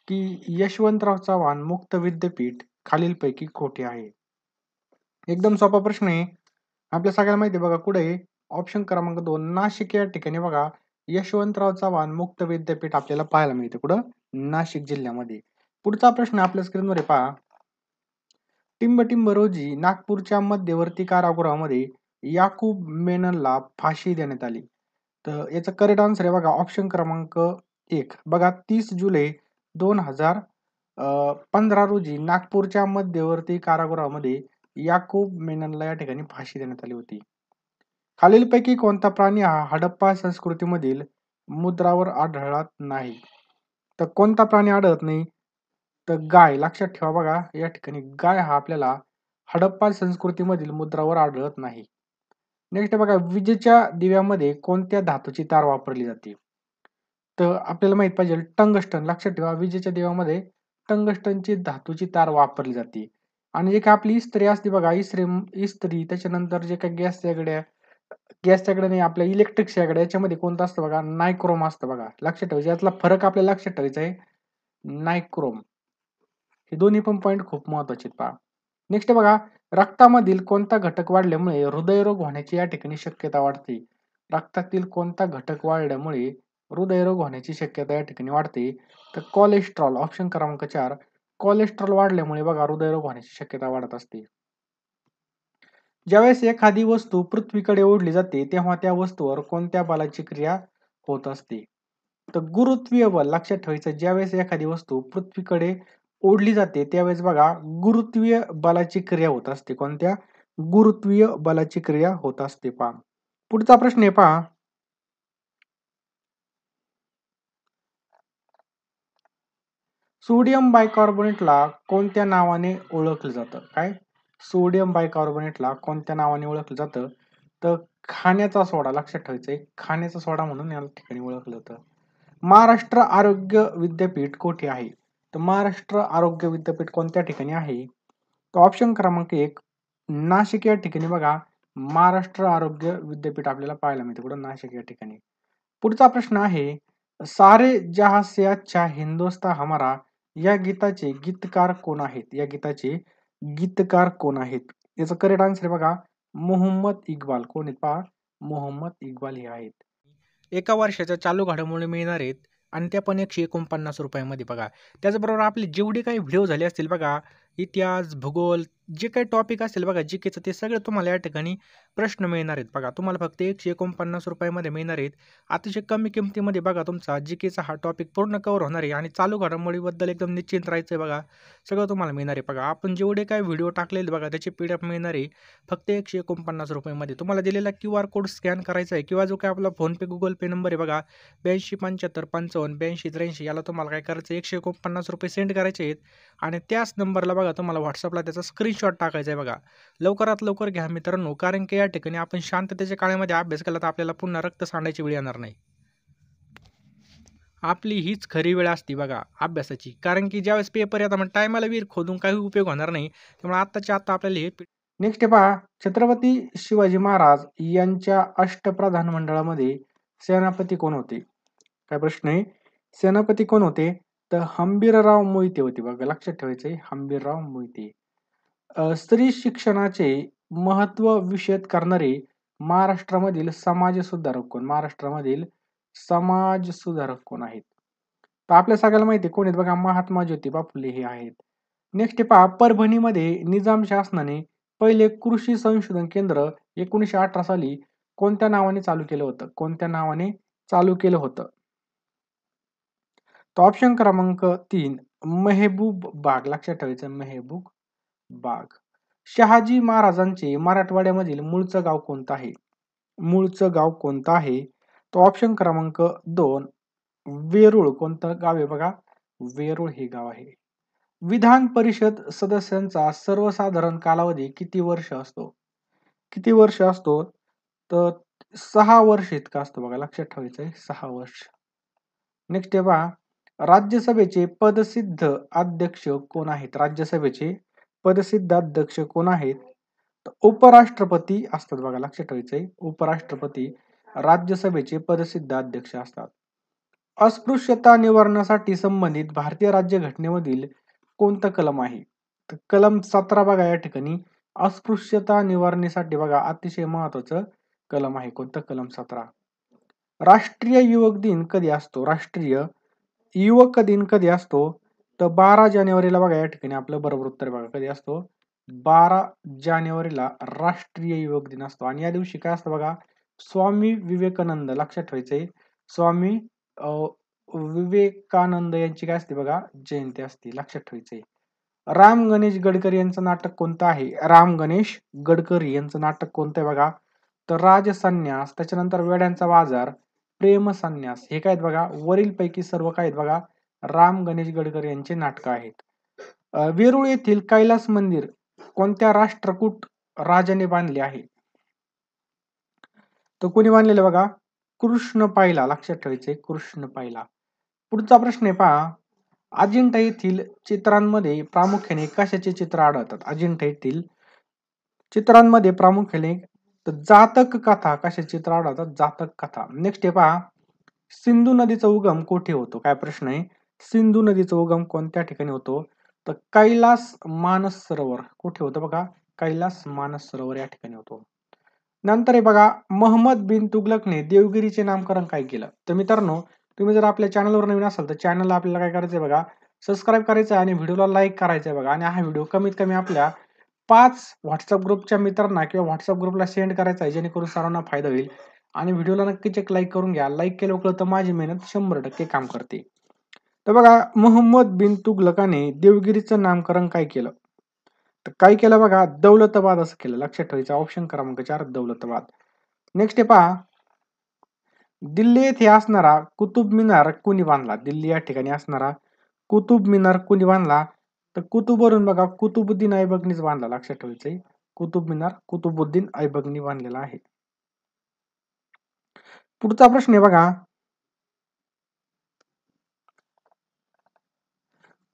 की यशवंतराव चव्हाण मुक्त विद्यापीठ खालीलपैकी कोठे आहे? एकदम सोपा प्रश्न आहे. आपल्या सगळ्यांना माहिती आहे बघा कुठे आहे? ऑप्शन क्रमांक 2 नाशिक या ठिकाणी बघा यशवंतराव चव्हाण मुक्त विद्यापीठ आपल्याला पाहायला मिळते. कुठं? नाशिक जिल्ह्यामध्ये. पुढचा प्रश्न आपल्या स्क्रीनवर आहे पहा. टिंब रोजी नागपूरच्या मध्यवर्ती कारागृहामध्ये याकूब मेननला फाशी देण्यात आली. तर याचं करेक्ट आन्सर आहे बघा ऑप्शन क्रमांक 1. बघा 30 जुलै 2015 रोजी नागपूरच्या मध्यवर्ती कारागृहामध्ये याकूब मेननला या ठिकाणी फाशी देण्यात आली होती. खालीलपैकी कोणता प्राणी हा हडप्पा संस्कृतीमधील मुद्रावर आढळत नाही? तर कोणता प्राणी आढळत नाही? तर गाय. लक्षात ठेवा बघा या ठिकाणी गाय हा आपल्याला हडप्पा संस्कृतीमधील मुद्रावर आढळत नाही. नेक्स्ट बघा विजेच्या दिव्यामध्ये कोणत्या धातूची तार वापरली जाते? तर आपल्याला माहित पाहिजे टंगस्टन. लक्षात ठेवा विजेच्या दिव्यामध्ये टंगस्टनची धातूची तार वापरली जाते. आणि जे काही आपली इस्त्री असते बघा इस्त्री त्याच्यानंतर जे काही गॅसच्या गड्या नाही आपल्या इलेक्ट्रिक शेगड्या याच्यामध्ये कोणतं असतं बघा नायक्रोम असतं बघा. लक्षात ठेवायचं यातला फरक आपल्याला लक्षात ठेवायचा आहे. नायक्रोम हे दोन्ही पण पॉईंट खूप महत्वाचे पहा. नेक्स्ट बघा रक्तामधील कोणता घटक वाढल्यामुळे हृदयरोग होण्याची या ठिकाणी शक्यता वाढते? रक्तातील कोणता घटक वाढल्यामुळे हृदयरोग होण्याची शक्यता या ठिकाणी वाढते? तर कोलेस्ट्रॉल. ऑप्शन क्रमांक 4. कोलेस्ट्रॉल वाढल्यामुळे बघा हृदयरोग होण्याची शक्यता वाढत असते. ज्यावेळेस एखादी वस्तू पृथ्वीकडे ओढली जाते तेव्हा त्या वस्तूवर कोणत्या बलाची क्रिया होत असते? तर गुरुत्वीय बल. लक्षात ठेवायचं ज्यावेळेस एखादी वस्तू पृथ्वीकडे ओढली जाते त्यावेळेस बघा गुरुत्वीय बलाची क्रिया होत असते. कोणत्या? गुरुत्वीय बलाची क्रिया होत असते पहा. पुढचा प्रश्न आहे पहा. सोडियम बायकार्बोनेटला कोणत्या नावाने ओळखलं जातं? काय? सोडियम बायकार्बोनेटला कोणत्या नावाने ओळखलं जातं? तर खाण्याचा सोडा. लक्षात ठेवायचंय खाण्याचा सोडा म्हणून या ठिकाणी ओळखलं जातं. महाराष्ट्र आरोग्य विद्यापीठ कोठे आहे? तर महाराष्ट्र आरोग्य विद्यापीठ कोणत्या ठिकाणी आहे? तर ऑप्शन क्रमांक 1 नाशिक या ठिकाणी बघा महाराष्ट्र आरोग्य विद्यापीठ आपल्याला पाहायला मिळते. कुठं? नाशिक या ठिकाणी. पुढचा प्रश्न आहे सारे जहां से अच्छा हिंदुस्तान हमारा या गीताचे गीतकार कोण आहेत? या गीताचे गीतकार कोण आहेत? याचं करेक्ट आन्सर आहे बघा मोहम्मद इक्बाल. कोण आहेत पहा? मोहम्मद इक्बाल हे आहेत. एका वर्षाच्या चालू घडामोडी मिळणार आहेत आणि त्या पण 149 रुपयामध्ये बघा. त्याचबरोबर आपले जेवढे काही व्हिडिओ झाले असतील बघा इतिहास, भूगोल जे काही टॉपिक असेल बघा जीकेचं ते सगळं तुम्हाला या ठिकाणी प्रश्न मिळणार आहेत बघा. तुम्हाला फक्त 149 रुपयामध्ये मिळणार आहेत. अतिशय कमी किमतीमध्ये बघा तुमचा जीकेचा हा टॉपिक पूर्ण कव्हर होणार आहे आणि चालू घडामोडीबद्दल एकदम निश्चिंत राहायचं आहे बघा. सगळं तुम्हाला मिळणार आहे बघा. आपण जेवढे काही व्हिडिओ टाकलेले बघा त्याची PDF मिळणार आहे फक्त 149 रुपयामध्ये. तुम्हाला दिलेला QR कोड स्कॅन करायचा आहे किंवा जो काही आपला फोनपे गुगल पे नंबर आहे बघा 827555 8283 याला तुम्हाला काय करायचं 149 रुपये सेंड करायचे आहेत आणि त्याच नंबरला बघा तुम्हाला WhatsAppला त्याचा स्क्रीनशॉट टाकायचा आहे बघा. लवकरात लवकर घ्या मित्रांनो कारण की या ठिकाणी आपण शांततेच्या काळामध्ये अभ्यास केला तर आपल्याला पुन्हा रक्त सांडायची वेळ येणार नाही. आपली हीच खरी वेळ असते बघा अभ्यासाची कारण की ज्यावेळेस पेपर येतात मग टायमाला विहीर खोदून काही उपयोग होणार नाही. त्यामुळे आत्ताच्या आत्ता आपल्याला हे नेक्स्ट पहा छत्रपती शिवाजी महाराज यांच्या अष्टप्रधान मंडळामध्ये सेनापती कोण होते? काय प्रश्न आहे? सेनापती कोण होते? तर हंबीरराव मोहिते होते बघा. लक्षात ठेवायचंय हंबीरराव मोहिते. स्त्री शिक्षणाचे महत्व विशद करणारे महाराष्ट्रामधील समाज सुधारक कोण? महाराष्ट्रामधील समाज सुधारक कोण आहेत? तर आपल्या सगळ्याला माहिती आहे कोण आहेत बघा महात्मा ज्योतिबा फुले हे आहेत. नेक्स्ट पहा परभणीमध्ये निजाम शासनाने पहिले कृषी संशोधन केंद्र 1918 साली कोणत्या नावाने चालू केलं होतं? कोणत्या नावाने चालू केलं होतं? तर ऑप्शन क्रमांक 3 मेहबूब बाग. लक्षात ठेवायचं मेहबूब बाग. शहाजी महाराजांचे मराठवाड्यामधील मूळचं गाव कोणतं आहे? मूळचं गाव कोणतं आहे? तो ऑप्शन क्रमांक 2 वेरूळ. कोणतं गाव आहे बघा? वेरूळ हे गाव आहे. विधान परिषद सदस्यांचा सर्वसाधारण कालावधी किती वर्ष असतो? किती वर्ष असतो? तर 6 वर्ष इतका असतो बघा. लक्षात ठेवायचंय 6 वर्ष. नेक्स्ट आहे पहा राज्यसभेचे पदसिद्ध अध्यक्ष कोण आहेत? राज्यसभेचे पदसिद्ध अध्यक्ष कोण आहेत? तर उपराष्ट्रपती असतात बघा. लक्षात ठेवायचंय उपराष्ट्रपती राज्यसभेचे पदसिद्ध अध्यक्ष असतात. अस्पृश्यता निवारणासाठी संबंधित भारतीय राज्यघटनेमधील कोणतं कलम आहे? तर कलम 17 बघा या ठिकाणी अस्पृश्यता निवारणीसाठी बघा अतिशय महत्वाचं कलम आहे. कोणतं? कलम 17. राष्ट्रीय युवक दिन कधी असतो? राष्ट्रीय युवक दिन कधी असतो? तर 12 जानेवारीला बघा या ठिकाणी आपलं बरोबर उत्तर बघा कधी असतो? 12 जानेवारीला राष्ट्रीय युवक दिन असतो. आणि या दिवशी काय असतं बघा, स्वामी विवेकानंद लक्षात ठेवायचंय. स्वामी विवेकानंद यांची काय असते बघा, जयंती असते. लक्षात ठेवायचंय. राम गणेश गडकरी यांचं नाटक कोणतं आहे? राम गणेश गडकरी यांचं नाटक कोणतं आहे बघा, तर राजसन्यास, त्याच्यानंतर वेड्यांचा बाजार, प्रेम संन्यास, हे काय आहेत बघा, वरील पैकी सर्व काय आहेत बघा, राम गणेश गडकरी यांचे नाटक आहेत. वेरूळ येथील कैलास मंदिर कोणत्या राष्ट्रकूट राजाने बांधले आहे? तर कोणी बांधलेलं बघा, कृष्ण पाहिला. लक्षात ठेवायचंय, कृष्ण पाहिला. पुढचा प्रश्न आहे पहा, अजिंठा येथील चित्रांमध्ये प्रामुख्याने कशाचे चित्र आढळतात? अजिंठा येथील चित्रांमध्ये प्रामुख्याने जातक कथा कशाचे चित्र आढळतात? जातक कथा. नेक्स्ट आहे पहा, सिंधू नदीचा उगम कुठे होतो? काय प्रश्न आहे? सिंधू नदीचा उगम कोणत्या ठिकाणी होतो? तर कैलास मानस सरोवर. कुठे होतं बघा? कैलास मानस सरोवर या ठिकाणी होतो. नंतर आहे बघा, मोहम्मद बिन तुगलकने देवगिरीचे नामकरण काय केलं? तर मित्रांनो, तुम्ही जर आपल्या चॅनलवर नवीन असाल तर चॅनलला आपल्याला काय करायचंय बघा, सबस्क्राईब करायचं आणि व्हिडिओला लाईक करायचंय बघा. आणि हा व्हिडिओ कमीत कमी आपल्या 5 व्हॉट्सअप ग्रुपच्या मित्रांना किंवा व्हॉट्सअप ग्रुपला सेंड करायचा आहे, जेणेकरून सर्वांना फायदा होईल. आणि व्हिडिओला नक्कीच एक लाईक करून घ्या. लाईक केलं तर माझी मेहनत 100% काम करते. तर बघा, मोहम्मद बिन तुगलकाने देवगिरीचं नामकरण काय केलं? तर काय केलं बघा, दौलताबाद असं केलं. लक्षात ठेवायचं. ऑप्शन क्रमांक 4 दौलताबाद. नेक्स्ट आहे पहा, दिल्ली येथे असणारा कुतुब मिनार कोणी बांधला? दिल्ली या ठिकाणी असणारा कुतुब मिनार कोणी बांधला? तर कुतुबवरून बघा, कुतुबुद्दीन ऐबकनीच बांधला. लक्षात ठेवायचंय, कुतुब मिनार कुतुबुद्दीन ऐबकनी बांधलेला आहे. पुढचा प्रश्न आहे बघा,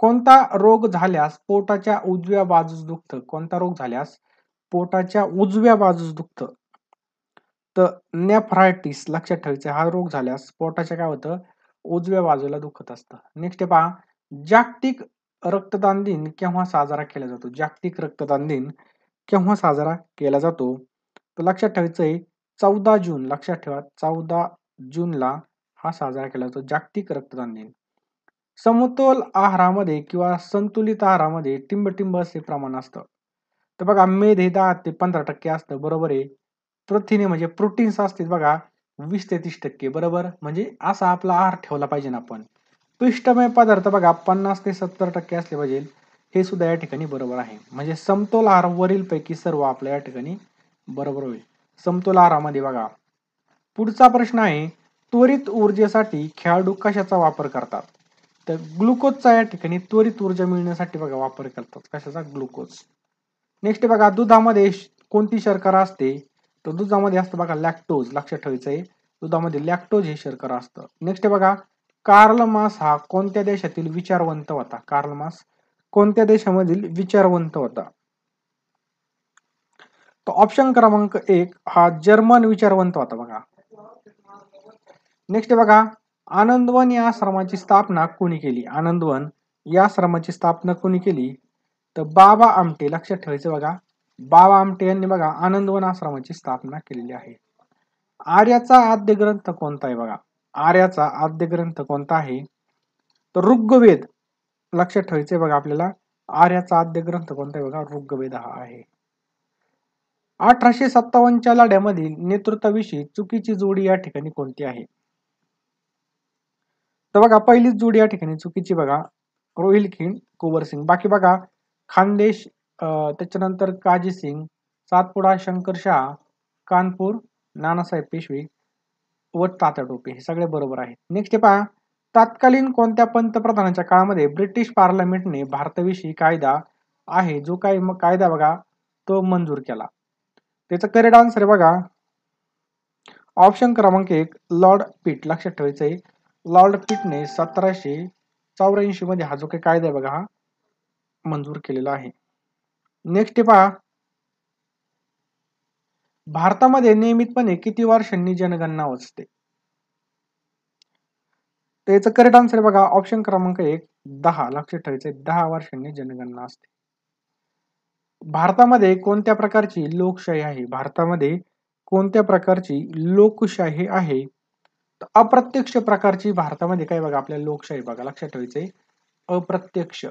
कोणता रोग झाल्यास पोटाच्या उजव्या बाजूस दुखतं? कोणता रोग झाल्यास पोटाच्या उजव्या बाजूस दुखतं? तर नेफ्रायटिस. लक्षात ठेवायचं, हा रोग झाल्यास पोटाच्या काय होतं? उजव्या बाजूला दुखत असतं. नेक्स्ट आहे पहा, जागतिक रक्तदान दिन केव्हा साजरा केला जातो? जागतिक रक्तदान दिन केव्हा साजरा केला जातो? तर लक्षात ठेवायचंय 14 जून. लक्षात ठेवा, 14 जूनला हा साजरा केला जातो, जागतिक रक्तदान दिन. समतोल आहारामध्ये किंवा संतुलित आहारामध्ये टिंब असे प्रमाण असतं. तर बघा, मेद हे 10 ते 15% असतं. बरोबर आहे. प्रथिने म्हणजे प्रोटीन्स असतील बघा 20 ते 30%. बरोबर, म्हणजे असा आपला आहार ठेवला पाहिजे ना आपण. पिष्टमय पदार्थ बघा 50 ते 70% असले पाहिजे. हे सुद्धा या ठिकाणी बरोबर आहे. म्हणजे समतोल आहार वरील पैकी सर्व आपल्या या ठिकाणी बरोबर होईल. समतोल आहारामध्ये बघा. पुढचा प्रश्न आहे, त्वरित ऊर्जेसाठी खेळाडू कशाचा वापर करतात? तर ग्लुकोजचा या ठिकाणी त्वरित ऊर्जा मिळण्यासाठी बघा वापर करतात. कशाचा? ग्लुकोज. नेक्स्ट बघा, दुधामध्ये कोणती शर्करा असते? तर दुधामध्ये असतं बघा लॅक्टोज. लक्षात ठेवायचंय, दुधामध्ये लॅक्टोज हे शर्करा असतं. नेक्स्ट बघा, कार्ल मार्क्स हा कोणत्या देशातील विचारवंत होता? कार्ल मार्क्स कोणत्या देशामधील विचारवंत होता? तर ऑप्शन क्रमांक 1 हा जर्मन विचारवंत होता बघा. नेक्स्ट बघा, आनंदवन या आश्रमाची स्थापना कोणी केली? आनंदवन या आश्रमाची स्थापना कोणी केली? तर बाबा आमटे. लक्षात ठेवायचं बघा, बाबा आमटे यांनी बघा आनंदवन आश्रमाची स्थापना केलेली आहे. आर्याचा आद्य ग्रंथ कोणता आहे बघा? आर्याचा आद्य ग्रंथ कोणता आहे? तर ऋग्वेद. लक्षात ठेवायचंय बघा आपल्याला, आर्याचा आद्य ग्रंथ कोणता आहे बघा? ऋग्वेद हा आहे. 1857च्या लढ्यामधील नेतृत्वाविषयी चुकीची जोडी या ठिकाणी कोणती आहे? तर बघा, पहिलीच जोडी या ठिकाणी चुकीची बघा, रोहिलखिंड कुंवर सिंग. बाकी बघा, खानदेश, त्याच्यानंतर काजी सिंग, सातपुडा शंकरशाह, कानपूर नानासाहेब पेशवे व तात्या टोपे, हे सगळे बरोबर आहेत. नेक्स्ट पहा, तत्कालीन कोणत्या पंतप्रधानाच्या काळामध्ये ब्रिटिश पार्लमेंटने भारताविषयी कायदा आहे जो काही मग कायदा बघा तो मंजूर केला? त्याचं करेक्ट आन्सर आहे बघा, ऑप्शन क्रमांक 1 लॉर्ड पिट. लक्षात ठेवायचंय, लॉर्ड पिटने 1784 मध्ये हा जो काही कायदा आहे बघा हा मंजूर केलेला आहे. नेक्स्ट पहा, भारतामध्ये नियमितपणे किती वर्षांनी जनगणना असते? तर याचं करेक्ट आन्सर आहे बघा ऑप्शन क्रमांक 1 10. लक्षात ठेवायचं 10 वर्षांनी जनगणना असते. भारतामध्ये कोणत्या प्रकारची लोकशाही आहे? भारतामध्ये कोणत्या प्रकारची लोकशाही आहे? तर अप्रत्यक्ष प्रकारची भारतामध्ये काय बघा आपल्याला लोकशाही बघा लक्षात ठेवायचंय अप्रत्यक्ष.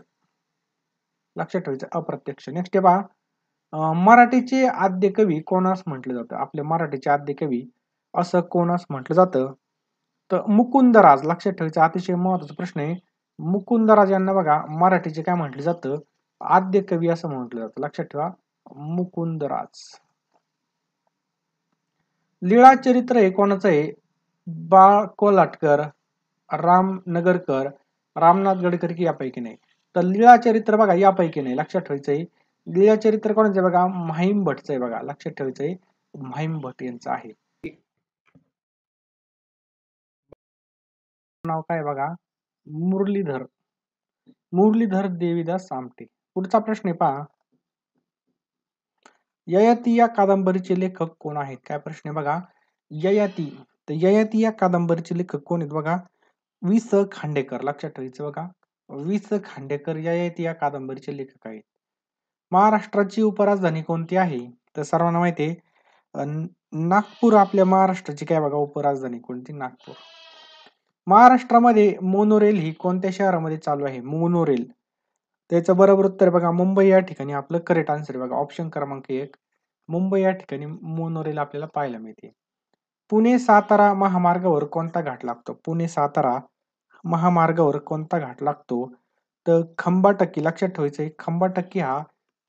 लक्षात ठेवायचं अप्रत्यक्ष. नेक्स्ट आहे पहा मराठीचे आद्य कवी कोणास म्हटलं जातं? आपले मराठीचे आद्य कवी असं कोणास म्हटलं जातं? तर मुकुंदराज. लक्षात ठेवायचं अतिशय महत्वाचा प्रश्न आहे. मुकुंदराज यांना बघा मराठीचे काय म्हटलं जातं? आद्य कवी असं म्हटलं जातं. लक्षात ठेवा मुकुंदराज. लीळा चरित्र हे कोणाचं आहे? बाळ कोल्हटकर, राम नगरकर, रामनाथ गडकर की यापैकी नाही? तर लीळा चरित्र बघा यापैकी नाही. लक्षात ठेवायचंय लीळा चरित्र कोणाचं आहे बघा माहीम भट्टचं आहे बघा. लक्षात ठेवायचंय माहीम भट्ट यांचं आहे. नाव काय बघा मुरलीधर मुरलीधर देवीदास आमटे. पुढचा प्रश्न आहे पहा ययाती या कादंबरीचे लेखक कोण आहेत? काय प्रश्न आहे बघा ययाती. तर ययाती या कादंबरीचे लेखक कोण आहेत बघा वि स खांडेकर. लक्षात ठेवायचं बघा वि स खांडेकर ययाती या कादंबरीचे लेखक आहेत. महाराष्ट्राची उपराजधानी कोणती आहे? तर सर्वांना माहिती आहे नागपूर आपल्या महाराष्ट्राची काय बघा उपराजधानी कोणती? नागपूर. महाराष्ट्रामध्ये मोनोरेल ही कोणत्या शहरामध्ये चालू आहे? मोनोरेल. त्याचं बरोबर उत्तर बघा मुंबई या ठिकाणी आपलं करेक्ट आन्सर बघा ऑप्शन क्रमांक 1 मुंबई या ठिकाणी मोनोरेल आपल्याला पाहायला मिळते. पुणे सातारा महामार्गावर कोणता घाट लागतो? पुणे सातारा महामार्गावर कोणता घाट लागतो? तर खंबाटक्की. लक्षात ठेवायचंय खंबाटक्की हा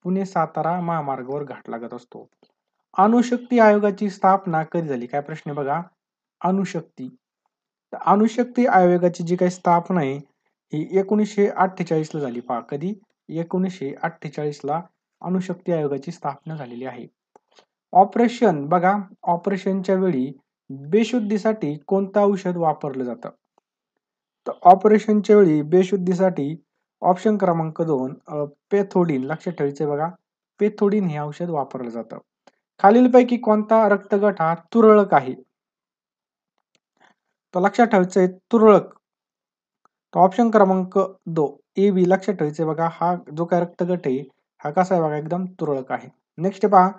पुणे सातारा महामार्गावर घाट लागत असतो. अणुशक्ती आयोगाची स्थापना कधी झाली? काय प्रश्न आहे बघा अणुशक्ती. अणुशक्ती आयोगाची जी काही स्थापना आहे ही 1948 ला झाली. पहा कधी 1948 ला अणुशक्ती आयोगाची स्थापना झालेली आहे. ऑपरेशन बघा ऑपरेशनच्या वेळी बेशुद्धीसाठी कोणतं औषध वापरलं जातं? तर ऑपरेशनच्या वेळी बेशुद्धीसाठी ऑप्शन क्रमांक 2 पेथोडीन. लक्षात ठेवायचंय बघा पेथोडीन हे औषध वापरलं जातं. खालीलपैकी कोणता रक्तगट हा तुरळक आहे? तर लक्षात ठेवायचंय तुरळक. तर ऑप्शन क्रमांक 2 ए बी. लक्षात ठेवायचंय बघा हा जो काय रक्तगट आहे हा कसा आहे बघा एकदम तुरळक आहे. नेक्स्ट पहा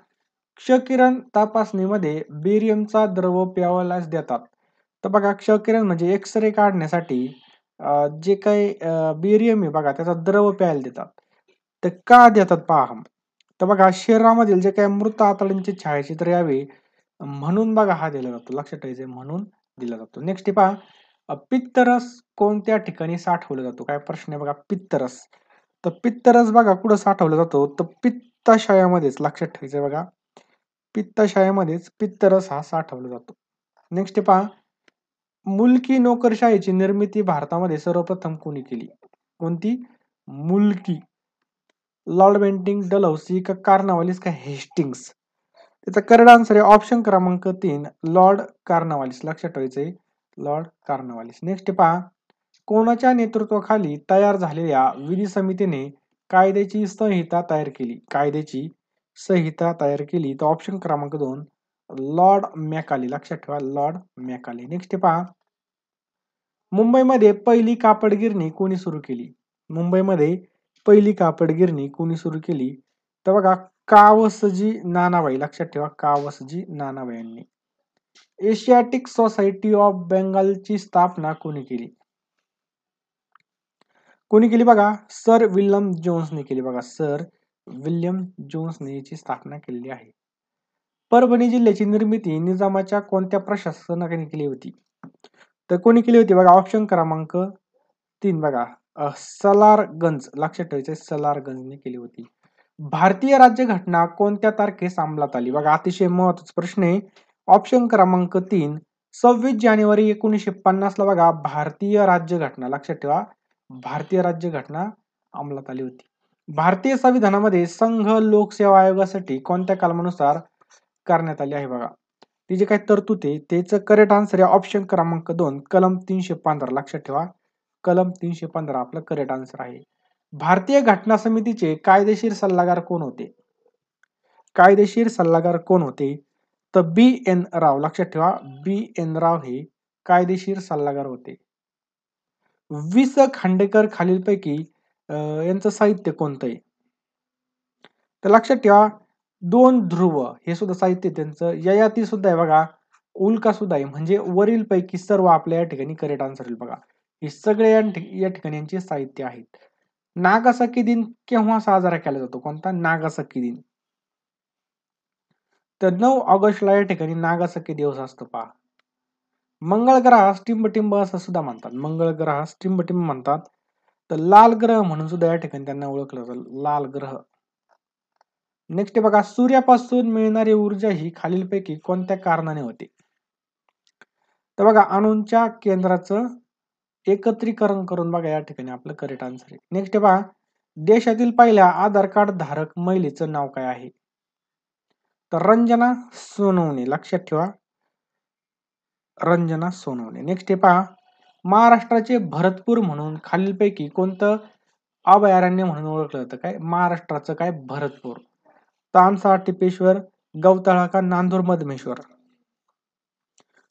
क्षकिरण तपासणीमध्ये बेरियमचा द्रव प्यावल्यास देतात. तर बघा क्षकिरण म्हणजे एक्सरे काढण्यासाठी जे काही बेरियम आहे बघा त्याचा द्रव प्यायला देतात. तर का देतात पहा. तर बघा शरीरामधील जे काही मृत आतड्यांचे छायाचित्र यावे म्हणून बघा हा दिला जातो. लक्षात ठेवायचं म्हणून दिला जातो. नेक्स्ट पहा पित्तरस कोणत्या ठिकाणी साठवला जातो? काय प्रश्न आहे बघा पित्तरस. तर पित्तरस बघा कुठं साठवला जातो? तर पित्ताशयामध्येच. लक्षात ठेवायचं बघा पित्ताशयामध्येच पित्तरस हा साठवला जातो. नेक्स्ट पहा मुलकी नोकरशाहीची निर्मिती भारतामध्ये सर्वप्रथम कोणी केली? कोणती? मुलकी. लॉर्ड बेंटिंग डलहौसी का कार्नवालिस का हेस्टिंग्स? त्याचा करेक्ट आन्सर आहे ऑप्शन क्रमांक 3 लॉर्ड कार्नवालिस. लक्षात ठेवायचंय लॉर्ड कार्नवालिस. नेक्स्ट पहा कोणाच्या नेतृत्वाखाली तयार झालेल्या विधी समितीने कायद्याची संहिता तयार केली? कायद्याची संहिता तयार केली तर ऑप्शन क्रमांक 2 लॉर्ड मॅकाले. लक्षात ठेवा लॉर्ड मॅकाले. नेक्स्ट पहा मुंबईमध्ये पहिली कापड गिरणी कोणी सुरू केली? मुंबईमध्ये पहिली कापड गिरणी कोणी सुरू केली? तर बघा कावसजी नानाबाई. लक्षात ठेवा कावसजी नानाबाई यांनी. एशियाटिक सोसायटी ऑफ बेंगालची स्थापना कोणी केली? कोणी केली बघा सर विल्यम जोन्सने केली. बघा सर विल्यम जोन्सने याची स्थापना केलेली आहे. परभणी जिल्ह्याची निर्मिती निजामाच्या कोणत्या प्रशासनाने केली होती? तर कोणी केली होती बघा ऑप्शन क्रमांक 3 बघा सलारगंज. लक्षात ठेवायचे सलारगंजने केली होती. भारतीय राज्यघटना कोणत्या तारखेस अंमलात आली? बघा अतिशय महत्वाचा प्रश्न आहे. ऑप्शन क्रमांक 3 26 जानेवारी 1950 ला बघा भारतीय राज्यघटना. लक्षात ठेवा भारतीय राज्यघटना अंमलात आली होती. भारतीय संविधानामध्ये संघ लोकसेवा आयोगासाठी कोणत्या कलमानुसार करण्यात आली आहे बघा ती जी काही तरतूद आहे त्याचं करेक्ट आन्सर आहे ऑप्शन क्रमांक 2 कलम 315. लक्षात ठेवा कलम 315 आपलं करेक्ट आन्सर आहे. भारतीय घटना समितीचे कायदेशीर सल्लागार कोण होते? कायदेशीर सल्लागार कोण होते? तर बी एन राव. लक्षात ठेवा बी एन राव हे कायदेशीर सल्लागार होते. वि. स. खांडेकर खालीलपैकी यांचं साहित्य कोणतं आहे? तर लक्षात ठेवा, 2 ध्रुव हे सुद्धा साहित्य त्यांचं, ययाती सुद्धा आहे बघा, उल्का सुद्धा आहे. म्हणजे वरील पैकी सर्व आपल्या या ठिकाणी करेक्ट आन्सर येईल बघा. हे सगळे या ठिकाणी यांचे साहित्य आहेत. नागासाकी दिन केव्हा साजरा केला जातो? कोणता? नागासाकी दिन. तर 9 ऑगस्टला या ठिकाणी नागासाकी दिवस असतो पहा. मंगळ ग्रहास टिंबटिंब असं सुद्धा म्हणतात. मंगळ ग्रहास टिंबटिंब म्हणतात. तर लाल ग्रह म्हणून सुद्धा या ठिकाणी त्यांना ओळखलं जातं, लाल ग्रह. नेक्स्ट बघा, सूर्यापासून मिळणारी ऊर्जा ही खालीलपैकी कोणत्या कारणाने होते? तर बघा, अणूंच्या केंद्राचं एकत्रीकरण करून बघा या ठिकाणी आपलं करेक्ट आन्सर आहे. नेक्स्ट पहा, देशातील पहिल्या आधार कार्ड धारक महिलेचं नाव काय आहे? तर रंजना सोनवणे. लक्षात ठेवा, रंजना सोनवणे. नेक्स्ट पहा, महाराष्ट्राचे भरतपूर म्हणून खालीलपैकी कोणतं अभयारण्य म्हणून ओळखलं जातं? काय महाराष्ट्राचं काय भरतपूर? तानसा, टिपेश्वर, गवताळा का नांदूर मधमेश्वर?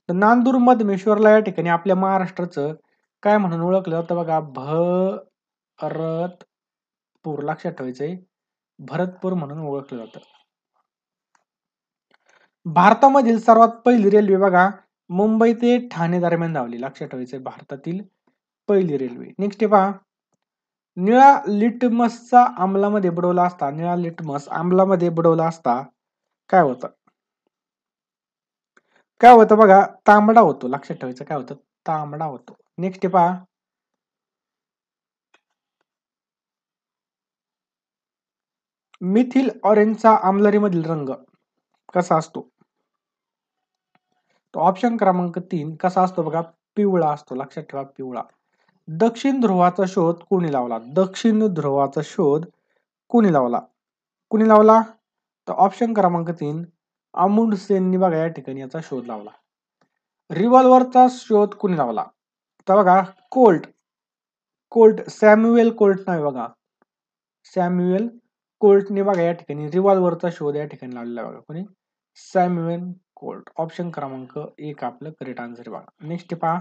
तर नांदूर मधमेश्वरला या ठिकाणी आपल्या महाराष्ट्राचं काय म्हणून ओळखलं जातं बघा? भरतपूर. लक्षात ठेवायचंय, भरतपूर म्हणून ओळखलं जातं. भारतामधील सर्वात पहिली रेल्वे बघा मुंबई ते ठाणे दरम्यान धावली. लक्षात ठेवायचंय, भारतातील पहिली रेल्वे. नेक्स्ट पहा, निळा लिटमसचा आम्लामध्ये बुडवला असता, निळा लिटमस आम्लामध्ये बुडवला असता काय होतं? काय होतं बघा? तांबडा होतो. लक्षात ठेवायचं, काय होतं? तांबडा होतो. नेक्स्ट पहा, मिथिल ऑरेंजचा आमलरीमधील रंग कसा असतो? तो ऑप्शन क्रमांक 3 कसा असतो बघा? पिवळा असतो. लक्षात ठेवा, पिवळा. दक्षिण ध्रुवाचा शोध कोणी लावला? दक्षिण ध्रुवाचा शोध कोणी लावला? कोणी लावला? तर ऑप्शन क्रमांक 3 अमुंडसेननी बघा या ठिकाणी याचा शोध लावला. रिव्हॉल्व्हरचा शोध कोणी लावला? तर बघा, कोल्ट सॅम्युएल कोल्ट नाव बघा, सॅम्युएल कोल्टने बघा या ठिकाणी रिव्हॉल्व्हरचा शोध या ठिकाणी लावलेला बघा. कोणी? Samuel Colt. ऑप्शन क्रमांक 1 आपलं करेक्ट आन्सर बघा. नेक्स्ट पहा,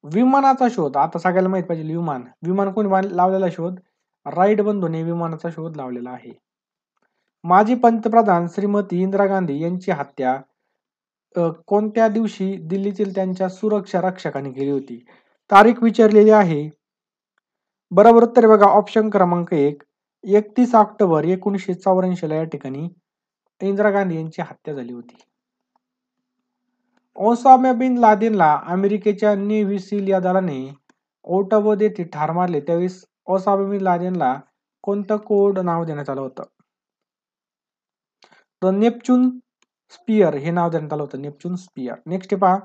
विमानाचा शोध आता सगळ्याला माहित पाहिजे. विमान कोणी लावलेला शोध? राईट बंधूने विमानाचा शोध लावलेला आहे. माजी पंतप्रधान श्रीमती इंदिरा गांधी यांची हत्या कोणत्या दिवशी दिल्लीतील त्यांच्या सुरक्षा रक्षकाने केली होती? तारीख विचारलेली आहे. बरोबर उत्तर बघा, ऑप्शन क्रमांक 1 31 ऑक्टोबर 1984 ला या ठिकाणी इंदिरा गांधी यांची हत्या झाली होती. ओसामा बिन लादेनला अमेरिकेच्या नेव्ही सील या दलाने ओटाबोध येथे ठार मारले त्यावेळेस ओसामा बिन लादेनला कोणतं कोड नाव देण्यात आलं होतं? तर नेपच्यून स्पियर हे नाव देण्यात आलं होतं, नेपच्यून स्पियर. नेक्स्ट पहा,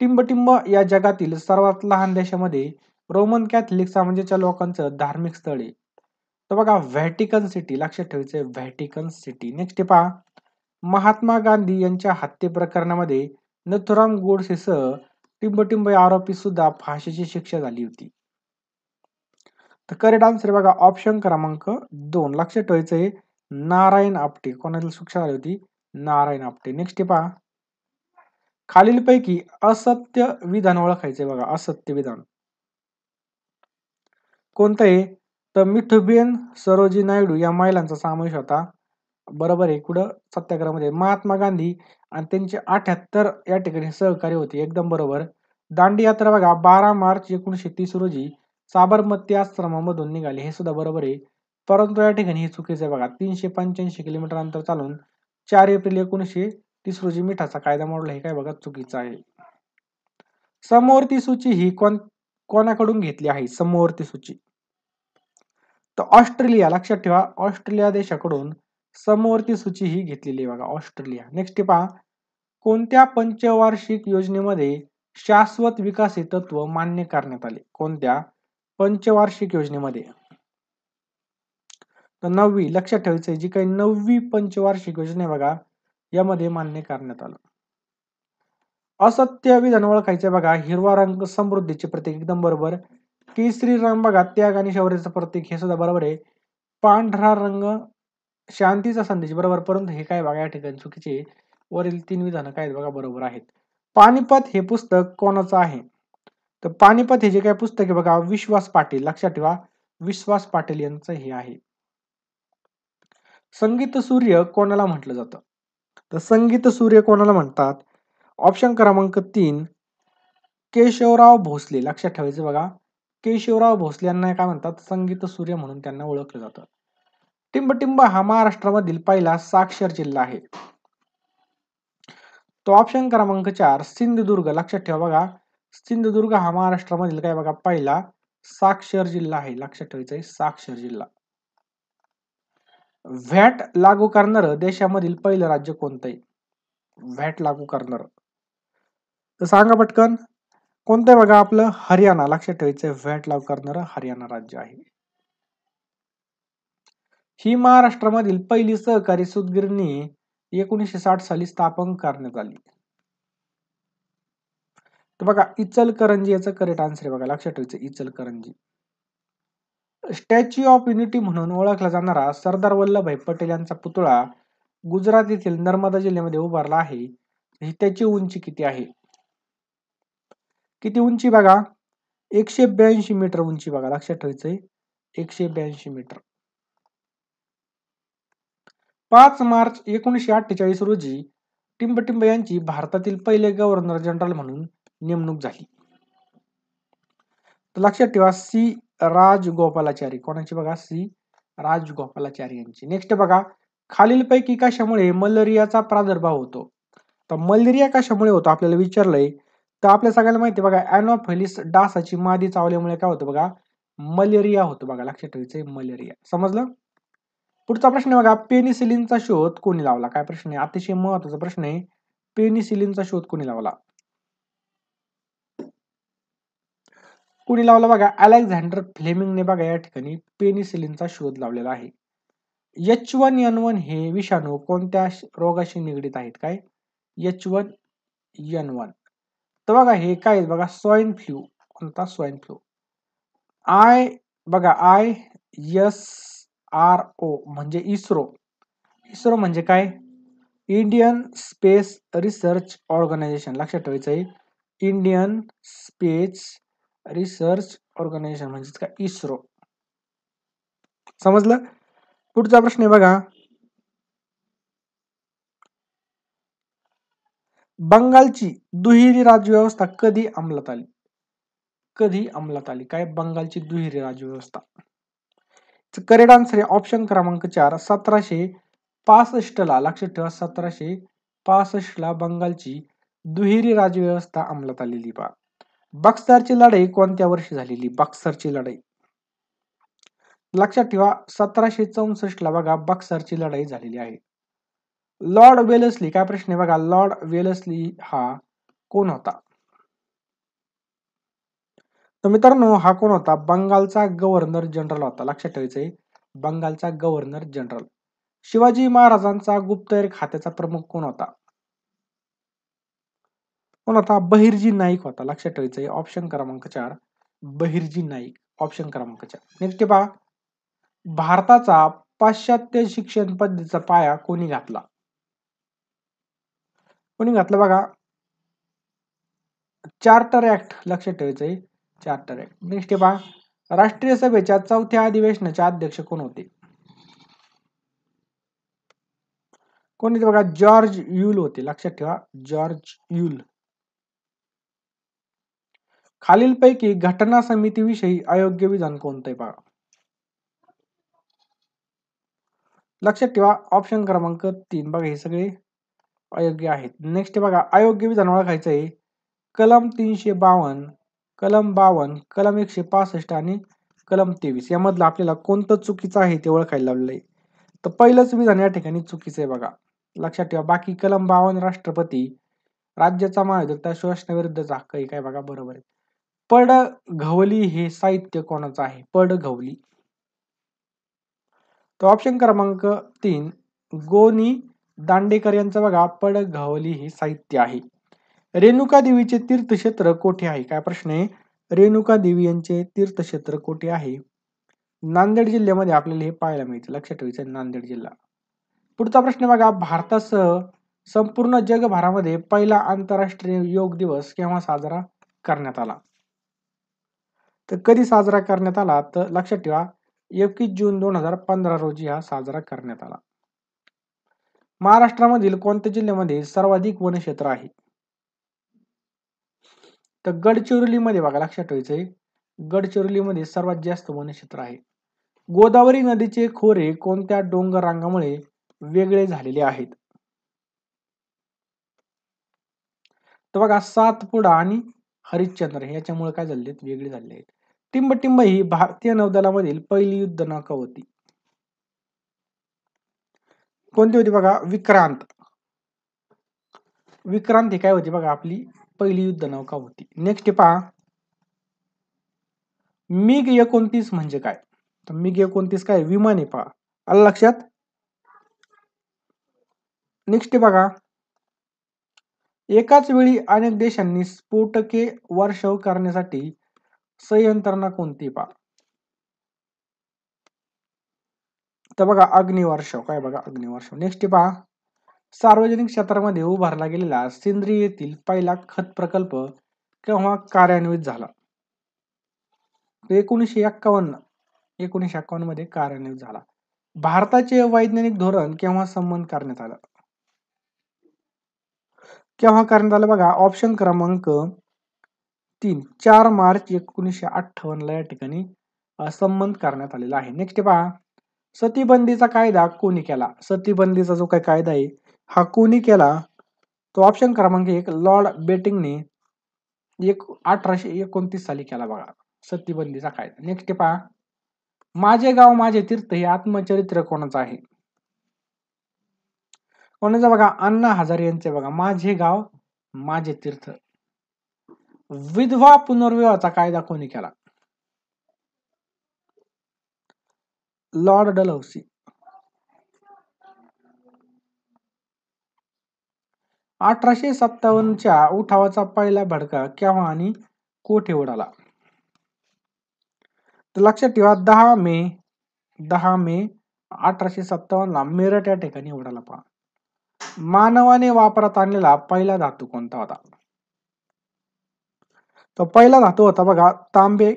टिंबटिंब या जगातील सर्वात लहान देशामध्ये रोमन कॅथलिक समाजाच्या लोकांचं धार्मिक स्थळ आहे. तर बघा, व्हॅटिकन सिटी. लक्षात ठेवायचंय, व्हॅटिकन सिटी. नेक्स्ट पहा, महात्मा गांधी यांच्या हत्ये प्रकरणामध्ये नथुराम गोडसेसह टिंबटिंब या आरोपी सुद्धा फाशीची शिक्षा झाली होती. तर करेक्ट आन्सर बघा, ऑप्शन क्रमांक 2. लक्षात ठेवायचंय, नारायण आपटे. कोणाला शिक्षा झाली होती? नारायण आपटे. नेक्स्ट पहा, खालीलपैकी असत्य विधान ओळखायचे बघा. असत्य विधान कोणतं आहे? तर मिठूबेन सरोजी नायडू या महिलांचा समावेश होता. बरोबर आहे. कुठं? सत्याग्रहामध्ये. महात्मा गांधी आणि त्यांचे 78 या ठिकाणी सहकारी होते. एकदम बरोबर. दांडी यात्रा बघा 12 मार्च 1930 रोजी साबरमती आश्रमामधून निघाली. हे सुद्धा बरोबर आहे. परंतु या ठिकाणी हे चुकीचं आहे बघा. 385 किलोमीटर अंतर चालून 4 एप्रिल 1930 रोजी मिठाचा कायदा मोडला. हे काय बघा, चुकीचं आहे. समवर्ती सूची ही कोणाकडून घेतली आहे? समवर्ती सूची तर ऑस्ट्रेलिया. लक्षात ठेवा, ऑस्ट्रेलिया देशाकडून समवर्ती सूची ही घेतलेली आहे बघा, ऑस्ट्रेलिया. नेक्स्ट पहा, कोणत्या पंचवार्षिक योजनेमध्ये शाश्वत विकास हे तत्व मान्य करण्यात आले? कोणत्या पंचवार्षिक योजनेमध्ये? तर 9वी. लक्षात ठेवायचं, जी काही 9वी पंचवार्षिक योजना आहे बघा, यामध्ये मान्य करण्यात आलं. असत्य विधान ओळखायचं बघा. हिरवा रंग समृद्धीचे प्रतीक. एकदम बरोबर. केसरी रंग बघा त्याग आणि शौर्याचं प्रतीक. हे सुद्धा बरोबर आहे. पांढरा रंग शांतीचा संदेश. बरोबर. परंतु हे काय बघा या ठिकाणी चुकीचे. वरील 3 विधानं काय बघा बरोबर आहेत. पानिपत हे पुस्तक कोणाचं आहे? तर पानिपत हे जे काय पुस्तक आहे बघा, विश्वास पाटील, लक्षात ठेवा विश्वास पाटील यांचं हे आहे. संगीत सूर्य कोणाला म्हटलं जातं? तर संगीत सूर्य कोणाला म्हणतात? ऑप्शन क्रमांक 3 केशवराव भोसले. लक्षात ठेवायचं बघा, केशवराव भोसले यांना काय म्हणतात? संगीत सूर्य म्हणून त्यांना ओळखलं जातं. टिंबटिंब हा महाराष्ट्रामधील पहिला साक्षर जिल्हा आहे. तो ऑप्शन क्रमांक 4 सिंधुदुर्ग. लक्षात ठेवा बघा, सिंधुदुर्ग हा महाराष्ट्रामधील काय बघा पहिला साक्षर जिल्हा आहे. लक्षात ठेवायचं साक्षर जिल्हा. व्हॅट लागू करणार देशामधील पहिलं राज्य कोणतं आहे? व्हॅट लागू करणार तर सांगा पटकन. कोणतं आहे बघा? आपलं हरियाणा. लक्षात ठेवायचं व्हॅट लागू करणारं हरियाणा राज्य आहे. ही महाराष्ट्रामधील पहिली सहकारी सूतगिरणी 1960 साली स्थापन करण्यात आली. तर बघा इचलकरंजी याचं करेक्ट आन्सर आहे बघा. लक्षात ठेवायचं इचलकरंजी. स्टॅच्यू ऑफ युनिटी म्हणून ओळखला जाणारा सरदार वल्लभभाई पटेल यांचा पुतळा गुजरात येथील नर्मदा जिल्ह्यामध्ये उभारला आहे. त्याची उंची किती आहे? किती उंची बघा? 182 मीटर उंची बघा. लक्षात ठेवायचंय 182 मीटर. 5 मार्च 1948 रोजी टिंबटिंब यांची भारतातील पहिले गव्हर्नर जनरल म्हणून नेमणूक झाली. तर लक्षात ठेवा सी राजगोपालाचारी. कोणाची बघा? सी राजगोपालाचारी यांची. नेक्स्ट बघा, खालीलपैकी कशामुळे मलेरियाचा प्रादुर्भाव होतो? तर मलेरिया कशामुळे होतो आपल्याला विचारलंय. तर आपल्या सगळ्यांना माहिती बघा, अॅनोफिलिस डासाची मादी चावल्यामुळे काय होतं बघा? मलेरिया होतो बघा. लक्षात ठेवायचंय मलेरिया. समजलं? पुढचा प्रश्न बघा, पेनिसिलिनचा शोध कोणी लावला? काय प्रश्न आहे? अतिशय महत्वाचा प्रश्न आहे. पेनिसिलिनचा शोध कोणी लावला? कोणी लावला बघा? अलेक्झांडर फ्लेमिंगने बघा या ठिकाणी पेनिसिलिनचा शोध लावलेला आहे. H1N1 हे विषाणू कोणत्या रोगाशी निगडीत आहेत? काय? H1N1. तर बघा हे काय बघा? Swine flu. कोणता? Swine flu. बघा ISRO म्हणजे इस्रो. इस्रो म्हणजे काय? Indian space research organisation. लक्षात ठेवायचं आहे इंडियन स्पेस रिसर्च ऑर्गनायझेशन म्हणजे काय? इस्रो. समजलं? पुढचा प्रश्न आहे बघा, बंगालची दुहेरी राज्यव्यवस्था कधी अंमलात आली? कधी अंमलात आली? काय? बंगालची दुहेरी राज्यव्यवस्था. करेक्ट आन्सर आहे ऑप्शन क्रमांक 4 1765 ला. लक्षात ठेवा 1765 ला बंगालची दुहेरी राज्यव्यवस्था अंमलात आलेली बा. बक्सरची लढाई कोणत्या वर्षी झालेली? बक्सरची लढाई. लक्षात ठेवा 1764 ला बघा बक्सरची लढाई झालेली आहे. Lord Wellesley. काय प्रश्न आहे बघा? लॉर्ड वेलेस्ली हा कोण होता? तर मित्रांनो हा कोण होता? बंगालचा गव्हर्नर जनरल होता. लक्षात ठेवायचंय बंगालचा गव्हर्नर जनरल. शिवाजी महाराजांचा गुप्तहेर खात्याचा प्रमुख कोण होता? कोण होता? बहिर्जी नाईक होता. लक्षात ठेवायचंय ऑप्शन क्रमांक 4 बहिर्जी नाईक. ऑप्शन क्रमांक 4. नेक्स्ट पहा, भारताचा पाश्चात्य शिक्षण पद्धतीचा पाया कोणी घातला? कोणी घातलं बघा? Charter act. लक्षात ठेवायचंय चार्टर ऍक्ट. नेक्स्ट पहा, राष्ट्रीय सभेच्या 4थ्या अधिवेशनाचे अध्यक्ष कोण होते? कोणी बघा? जॉर्ज युल होते. लक्षात ठेवा जॉर्ज युल. खालीलपैकी घटना समितीविषयी अयोग्य विधान कोणतं आहे बघा? लक्षात ठेवा ऑप्शन क्रमांक 3 बघा हे सगळे अयोग्य आहेत. नेक्स्ट बघा, अयोग्य विधान ओळखायचं आहे कलम 352, कलम 52, कलम 165 आणि कलम 23 यामधलं आपल्याला कोणतं चुकीचं आहे ते ओळखायला लावलेलं आहे. तर पहिलंच विधान या ठिकाणी चुकीचं आहे बघा. लक्षात ठेवा बाकी कलम 52 राष्ट्रपती राज्याचा महायुद्धात शोषणाविरुद्धचा हक्क आहे काय बघा बरोबर आहे. पडघवली हे साहित्य कोणाचं आहे? पडघवली. तर ऑप्शन क्रमांक 3 गोनी दांडेकर यांचं बघा पडघवली हे साहित्य आहे. रेणुका देवीचे तीर्थक्षेत्र कोठे आहे? काय प्रश्न आहे? रेणुका देवी यांचे तीर्थक्षेत्र कोठे आहे? नांदेड जिल्ह्यामध्ये आपल्याला हे पाहायला मिळते. लक्षात ठेवायचं नांदेड जिल्हा. पुढचा प्रश्न बघा, भारतासह संपूर्ण जगभरामध्ये पहिला आंतरराष्ट्रीय योग दिवस केव्हा साजरा करण्यात आला? तर कधी साजरा करण्यात आला तर लक्षात ठेवा 21 जून 2015 रोजी हा साजरा करण्यात आला. महाराष्ट्रामधील कोणत्या जिल्ह्यामध्ये सर्वाधिक वनक्षेत्र आहे? तर गडचिरोलीमध्ये बघा, लक्षात ठेवायचंय गडचिरोलीमध्ये सर्वात जास्त वनक्षेत्र आहे. गोदावरी नदीचे खोरे कोणत्या डोंगर रांगामुळे वेगळे झालेले आहेत? तर बघा सातपुडा आणि हरिश्चंद्र याच्यामुळे काय झाले वेगळे झाले आहेत. टिंबटिंब ही भारतीय नौदलामधील पहिली युद्ध नौका होती. कोणती होती बघा? विक्रांत. विक्रांत ही काय होती बघा आपली पहिली युद्ध नौका होती. नेक्स्ट पहा मिग 29 म्हणजे काय? तर मिग 29 काय विमान आहे पहा. आलं लक्षात? नेक्स्ट बघा एकाच वेळी अनेक देशांनी स्फोटके वर्षाव करण्यासाठी संयंत्रणा कोणती पहा? तर बघा अग्निवर्षाव. काय बघा अग्निवर्षाव. नेक्स्ट पहा सार्वजनिक क्षेत्रामध्ये उभारला गेलेला सिंद्री येथील पहिला खत प्रकल्प केव्हा कार्यान्वित झाला? 1951 मध्ये कार्यान्वित झाला. भारताचे वैज्ञानिक धोरण केव्हा संमत करण्यात आलं? केव्हा करण्यात आलं बघा? ऑप्शन क्रमांक 3 4 मार्च 1958 या ठिकाणी संमत करण्यात आलेला आहे. नेक्स्ट पहा सतीबंदीचा कायदा कोणी केला? सतीबंदीचा जो काही कायदा आहे हा कोणी केला? तो ऑप्शन क्रमांक 1 लॉर्ड बेटिंगने 1829 साली केला बघा सतीबंदीचा कायदा. नेक्स्ट पहा माझे गाव माझे तीर्थ हे आत्मचरित्र कोणाचं आहे? कोणाचं बघा? अण्णा हजारे यांचे बघा माझे गाव माझे तीर्थ. विधवा पुनर्विवाहाचा कायदा कोणी केला? Lord Dalhousie. 1857च्या उठावाचा पहिला भडका केव्हा आणि कोठे उडाला? तर लक्षात ठेवा 10 मे 1857 ला मेरठ या ठिकाणी उडाला पहा. मानवाने वापरात आणलेला पहिला धातू कोणता होता? तो पहिला धातू होता बघा तांबे.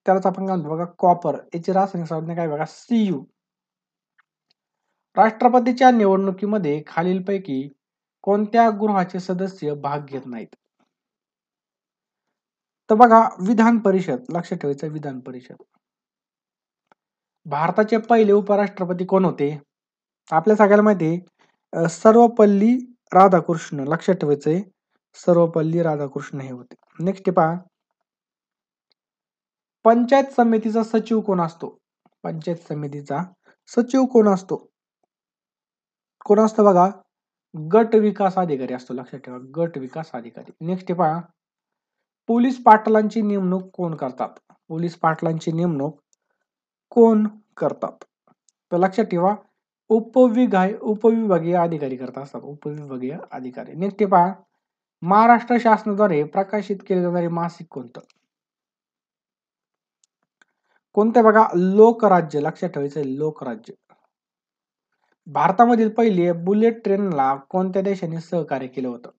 त्यालाच आपण काय म्हणतो बघा कॉपर. याची रासायनिक संज्ञा काय बघा Cu. राष्ट्रपतीच्या निवडणुकीमध्ये खालीलपैकी कोणत्या गृहाचे सदस्य भाग घेत नाहीत? तर बघा विधान परिषद. लक्षात ठेवायचं विधान परिषद. भारताचे पहिले उपराष्ट्रपती कोण होते? आपल्या सगळ्याला माहिती सर्वपल्ली राधाकृष्ण. लक्षात ठेवायचंय सर्वपल्ली राधाकृष्ण हे होते. नेक्स्ट पहा पंचायत समितीचा सचिव कोण असतो? पंचायत समितीचा सचिव कोण असतो? कोण असतो बघा? गट विकास अधिकारी असतो. लक्षात ठेवा गट विकास अधिकारी. नेक्स्ट पहा पोलीस पाटलांची नेमणूक कोण करतात? पोलीस पाटलांची नेमणूक कोण करतात? तर लक्षात ठेवा उपविभागीय अधिकारी करत असतात. उपविभागीय अधिकारी. नेक्स्ट पहा महाराष्ट्र शासनाद्वारे प्रकाशित केले जाणारे मासिक कोणतं? कोणतं बघा? लोकराज्य. लक्षात ठेवायचं लोकराज्य. भारतामधील पहिले बुलेट ट्रेनला कोणत्या देशाने सहकार्य केलं होतं?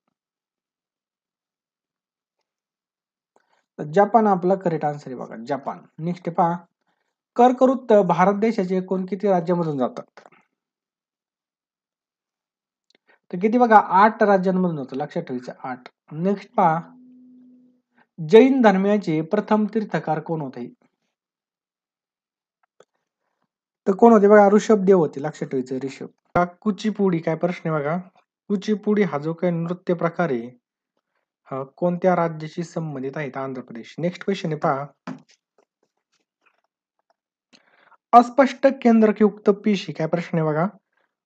जपान आपला करेक्ट आन्सर आहे बघा जपान. नेक्स्ट पहा कर्कवृत्त भारत देशाचे एकूण किती राज्यामधून जातात? तर किती बघा 8 राज्यांमधून जातं. लक्षात ठेवायचं 8. नेक्स्ट पहा जैन धर्माचे प्रथम तीर्थकार कोण होते? तर कोण होते बघा? ऋषभदेव होते. लक्षात ठेवायचं ऋषभ. कुचिपुडी काय प्रश्न आहे बघा? कुचिपुडी हा जो काही नृत्य प्रकार आहे हा कोणत्या राज्याशी संबंधित आहे? आंध्र प्रदेश. नेक्स्ट क्वेश्चन आहे पहा अस्पष्ट केंद्रकयुक्त पेशी काय प्रश्न आहे बघा?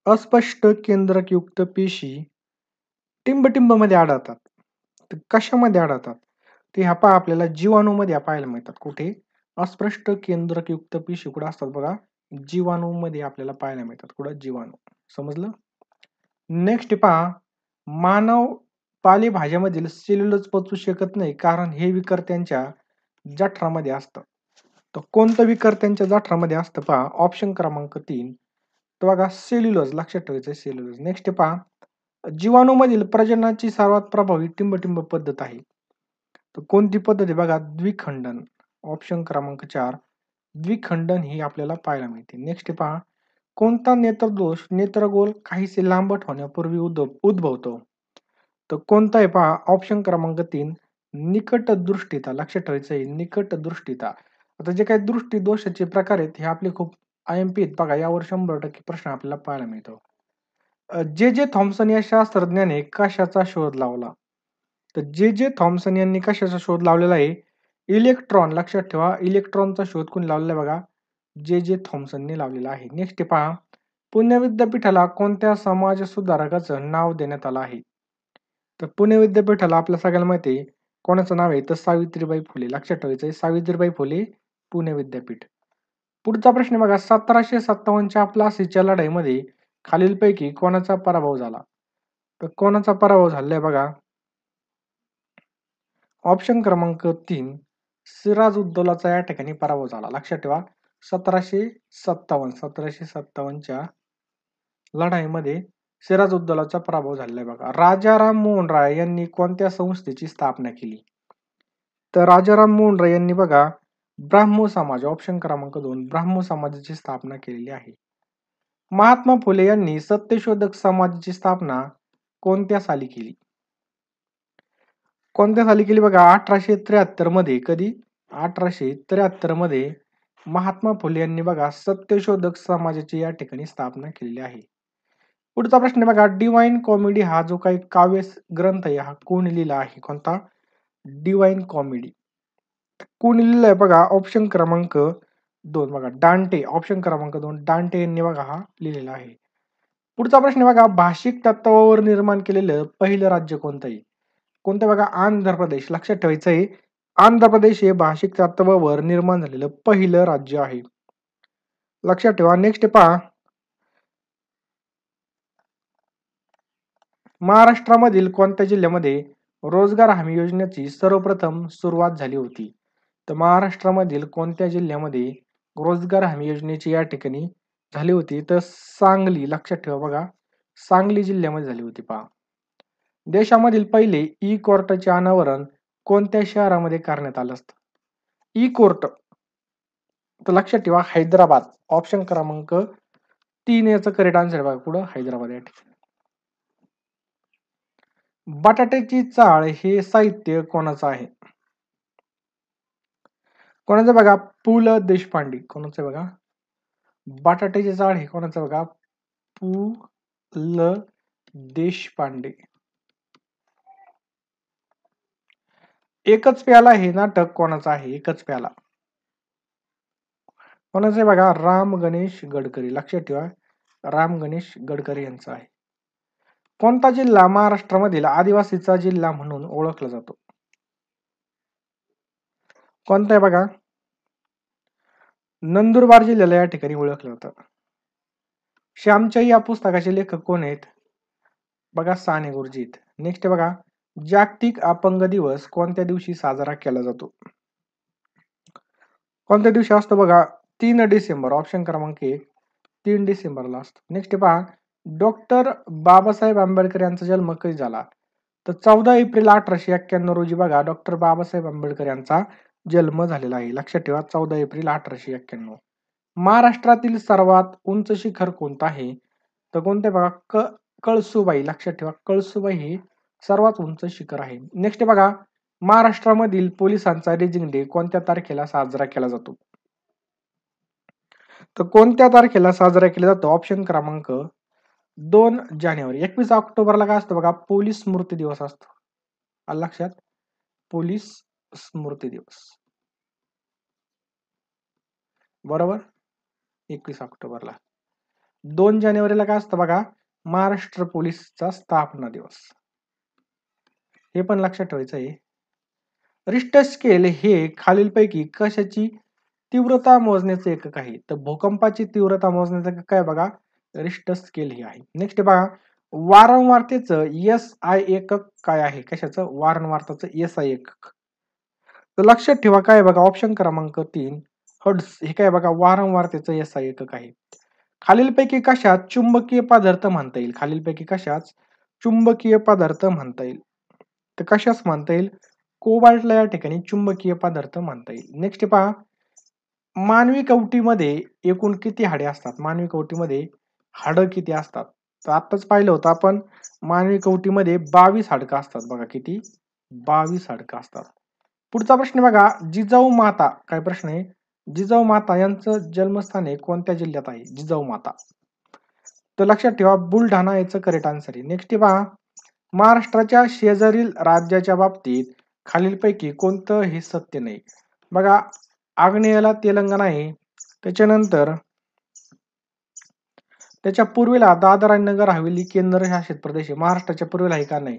अस्पष्ट केंद्रकयुक्त पेशी टिंबटिंब मध्ये आढळतात. तर कशामध्ये आढळतात? ते ह्या पहा आपल्याला जीवाणूमध्ये पाहायला मिळतात. कुठे? अस्पष्ट केंद्रकयुक्त पेशी कुठे असतात बघा? जीवाणूमध्ये आपल्याला पाहायला मिळतात. कुठं? जीवाणू. समजलं? नेक्स्ट पहा मानव पालेभाज्यामधील सेल्युलोज पचवू शकत नाही कारण हे विकर त्यांच्या जठरामध्ये असतं. तर कोणतं विकर त्यांच्या जठरामध्ये असतं पहा ऑप्शन क्रमांक 3 तर बघा सेल्युलोज. लक्षात ठेवायचं सेल्युलोज. नेक्स्ट पहा जीवाणूमधील प्रजननाची सर्वात प्रभावी टिंबटिंब पद्धत आहे. तर कोणती पद्धत आहे बघा? द्विखंडन. ऑप्शन क्रमांक 4 द्विखंडन ही आपल्याला पाहायला मिळते. नेक्स्ट पहा, कोणता नेत्रदोष नेत्रगोल काहीसे लांबट होण्यापूर्वी उद्भवतो? तर कोणता आहे पहा, ऑप्शन क्रमांक 3 निकट दृष्टिता. लक्षात ठेवायचं आहे निकट दृष्टिता. आता जे काही दृष्टी दोषाचे प्रकार आहेत हे आपले खूप IMP आहेत बघा, यावर 100% प्रश्न आपल्याला पाहायला मिळतो. जे थॉम्सन या शास्त्रज्ञाने कशाचा शोध लावला? तर जे थॉम्सन यांनी कशाचा शोध लावलेला आहे? इलेक्ट्रॉन. लक्षात ठेवा, इलेक्ट्रॉनचा शोध कोणी लावलेला आहे बघा? जे थॉम्सनने लावलेला आहे. नेक्स्ट पहा, पुणे विद्यापीठाला कोणत्या समाज सुधारकाचं नाव देण्यात आलं आहे? तर पुणे विद्यापीठाला आपल्या सगळ्यांना माहिती आहे कोणाचं नाव आहे? तर सावित्रीबाई फुले. लक्षात ठेवायचं आहे सावित्रीबाई फुले पुणे विद्यापीठ. पुढचा प्रश्न बघा, 1757च्या प्लासीच्या लढाईमध्ये खालीलपैकी कोणाचा पराभव झाला? तर कोणाचा पराभव झालाय बघा? ऑप्शन क्रमांक 3 सिराजुद्दौलाचा या ठिकाणी पराभव झाला. लक्षात ठेवा 1757च्या लढाईमध्ये सिराजुद्दौलाचा पराभव झालेला आहे बघा. राजाराम मोहन राय यांनी कोणत्या संस्थेची स्थापना केली? तर राजाराम मोहन राय यांनी बघा ब्राह्मो समाज, ऑप्शन क्रमांक 2 ब्राह्मो समाजाची स्थापना केलेली आहे. महात्मा फुले यांनी सत्यशोधक समाजाची स्थापना कोणत्या साली केली? कोणत्या साली केली बघा? 1873 मध्ये. कधी? 1873 मध्ये महात्मा फुले यांनी बघा सत्यशोधक समाजाची या ठिकाणी स्थापना केलेली आहे. पुढचा प्रश्न बघा, डिवाइन कॉमेडी हा जो काही काव्य ग्रंथ आहे हा कोण लिहिला आहे? कोणता? डिवाइन कॉमेडी कोण लिहिलाय बघा? ऑप्शन क्रमांक 2 बघा डांटे. ऑप्शन क्रमांक 2 डांटे यांनी बघा हा लिहिलेला आहे. पुढचा प्रश्न बघा, भाषिक तत्वावर निर्माण केलेलं पहिलं राज्य कोणतं आहे? कोणतं बघा? आंध्र प्रदेश. लक्षात ठेवायचं आहे आंध्र प्रदेश हे भाषिक तत्वावर निर्माण झालेलं पहिलं राज्य आहे. लक्षात ठेवा. नेक्स्ट पहा, महाराष्ट्रामधील कोणत्या जिल्ह्यामध्ये रोजगार हमी योजनेची सर्वप्रथम सुरुवात झाली होती? तर महाराष्ट्रामधील कोणत्या जिल्ह्यामध्ये रोजगार हमी योजनेची या ठिकाणी झाली होती? तर सांगली. लक्षात ठेवा बघा सांगली जिल्ह्यामध्ये झाली होती. पहा, देशामधील पहिले ई कोर्टाचे अनावरण कोणत्या शहरामध्ये करण्यात आलं असतं? E court. तर लक्षात ठेवा हैदराबाद. ऑप्शन क्रमांक 3 याचं करेक्ट आन्सर बघा पुढं हैदराबाद या ठिकाणी. बटाट्याची चाळ हे साहित्य कोणाचं आहे? कोणाचं बघा? पु ल देशपांडे. कोणाचं बघा? बटाट्याची चाळ हे कोणाचं बघा? पु ल देशपांडे. एकच प्याला हे नाटक कोणाचं आहे? एकच प्याला कोणाचं आहे बघा? राम गणेश गडकरी. लक्षात ठेवा राम गणेश गडकरी यांचं आहे. कोणता जिल्हा महाराष्ट्रामधील आदिवासीचा जिल्हा म्हणून ओळखला जातो? कोणता आहे बघा? नंदुरबार जिल्ह्याला या ठिकाणी ओळखलं जातं. श्यामच्याई या पुस्तकाचे लेखक कोण आहेत? बघा साने गुरुजी. नेक्स्ट बघा, जागतिक अपंग दिवस कोणत्या दिवशी साजरा केला जातो? कोणत्या दिवशी असतो बघा? 3 डिसेंबर. ऑप्शन क्रमांक 1 3 डिसेंबरला असतो. नेक्स्ट पहा, डॉक्टर बाबासाहेब आंबेडकर यांचा जन्म कधी झाला? तर 14 एप्रिल 1891 रोजी बघा डॉक्टर बाबासाहेब आंबेडकर यांचा जन्म झालेला आहे. लक्षात ठेवा 14 एप्रिल 1891. महाराष्ट्रातील सर्वात उंच शिखर कोणतं आहे? तर कोणते बघा? कळसुबाई. लक्षात ठेवा कळसुबाई हे सर्वात उंच शिखर आहे. नेक्स्ट बघा, महाराष्ट्रामधील पोलिसांचा रेजिंग डे कोणत्या तारखेला साजरा केला जातो? तर कोणत्या तारखेला साजरा केला जातो? ऑप्शन क्रमांक 2 जानेवारी. 21 ऑक्टोबरला काय असतो बघा? पोलीस स्मृती दिवस असतो. आलं लक्षात? पोलीस स्मृती दिवस. बरोबर 21 ऑक्टोबरला. 2 जानेवारीला काय असतं बघा? महाराष्ट्र पोलीसचा स्थापना दिवस. हे पण लक्षात ठेवायचं आहे. रिश्टर स्केल हे खालीलपैकी कशाची तीव्रता मोजण्याचे एकक आहे? तर भूकंपाची तीव्रता मोजण्याचं एकक काय बघा? रिश्टर स्केल हे आहे. नेक्स्ट बघा, वारंवारतेचं SI एकक काय आहे? कशाचं? वारंवारतेचं SI एकक. तर लक्षात ठेवा काय बघा? ऑप्शन क्रमांक 3 हर्ट्झ हे काय बघा? वारंवारतेचं SI एकक आहे. खालीलपैकी कशात चुंबकीय पदार्थ म्हणता येईल? खालीलपैकी कशाच चुंबकीय पदार्थ म्हणता येईल? तर कशाच म्हणता येईल? कोबाल्टला या ठिकाणी चुंबकीय पदार्थ म्हणता येईल. नेक्स्ट पहा, मानवी कवटीमध्ये एकूण किती हाडे असतात? मानवी कवटीमध्ये हाडं किती असतात? तर आताच पाहिलं होतं आपण, मानवी कवटीमध्ये 22 हाडकं असतात. बघा किती? 22 हाडकं असतात. पुढचा प्रश्न बघा, जिजाऊ माता, काय प्रश्न आहे? जिजाऊ माता यांचं जन्मस्थान हे कोणत्या जिल्ह्यात आहे? जिजाऊ माता. तर लक्षात ठेवा, बुलढाणा याचं करेक्ट आन्सर आहे. नेक्स्ट पहा, महाराष्ट्राच्या शेजारील राज्याच्या बाबतीत खालीलपैकी कोणतं हे सत्य नाही? बघा, आग्नेयला तेलंगणा आहे, त्याच्यानंतर त्याच्या पूर्वेला दादर आणि नगर हवेली केंद्रशासित प्रदेश आहे. महाराष्ट्राच्या पूर्वेला आहे का? नाही.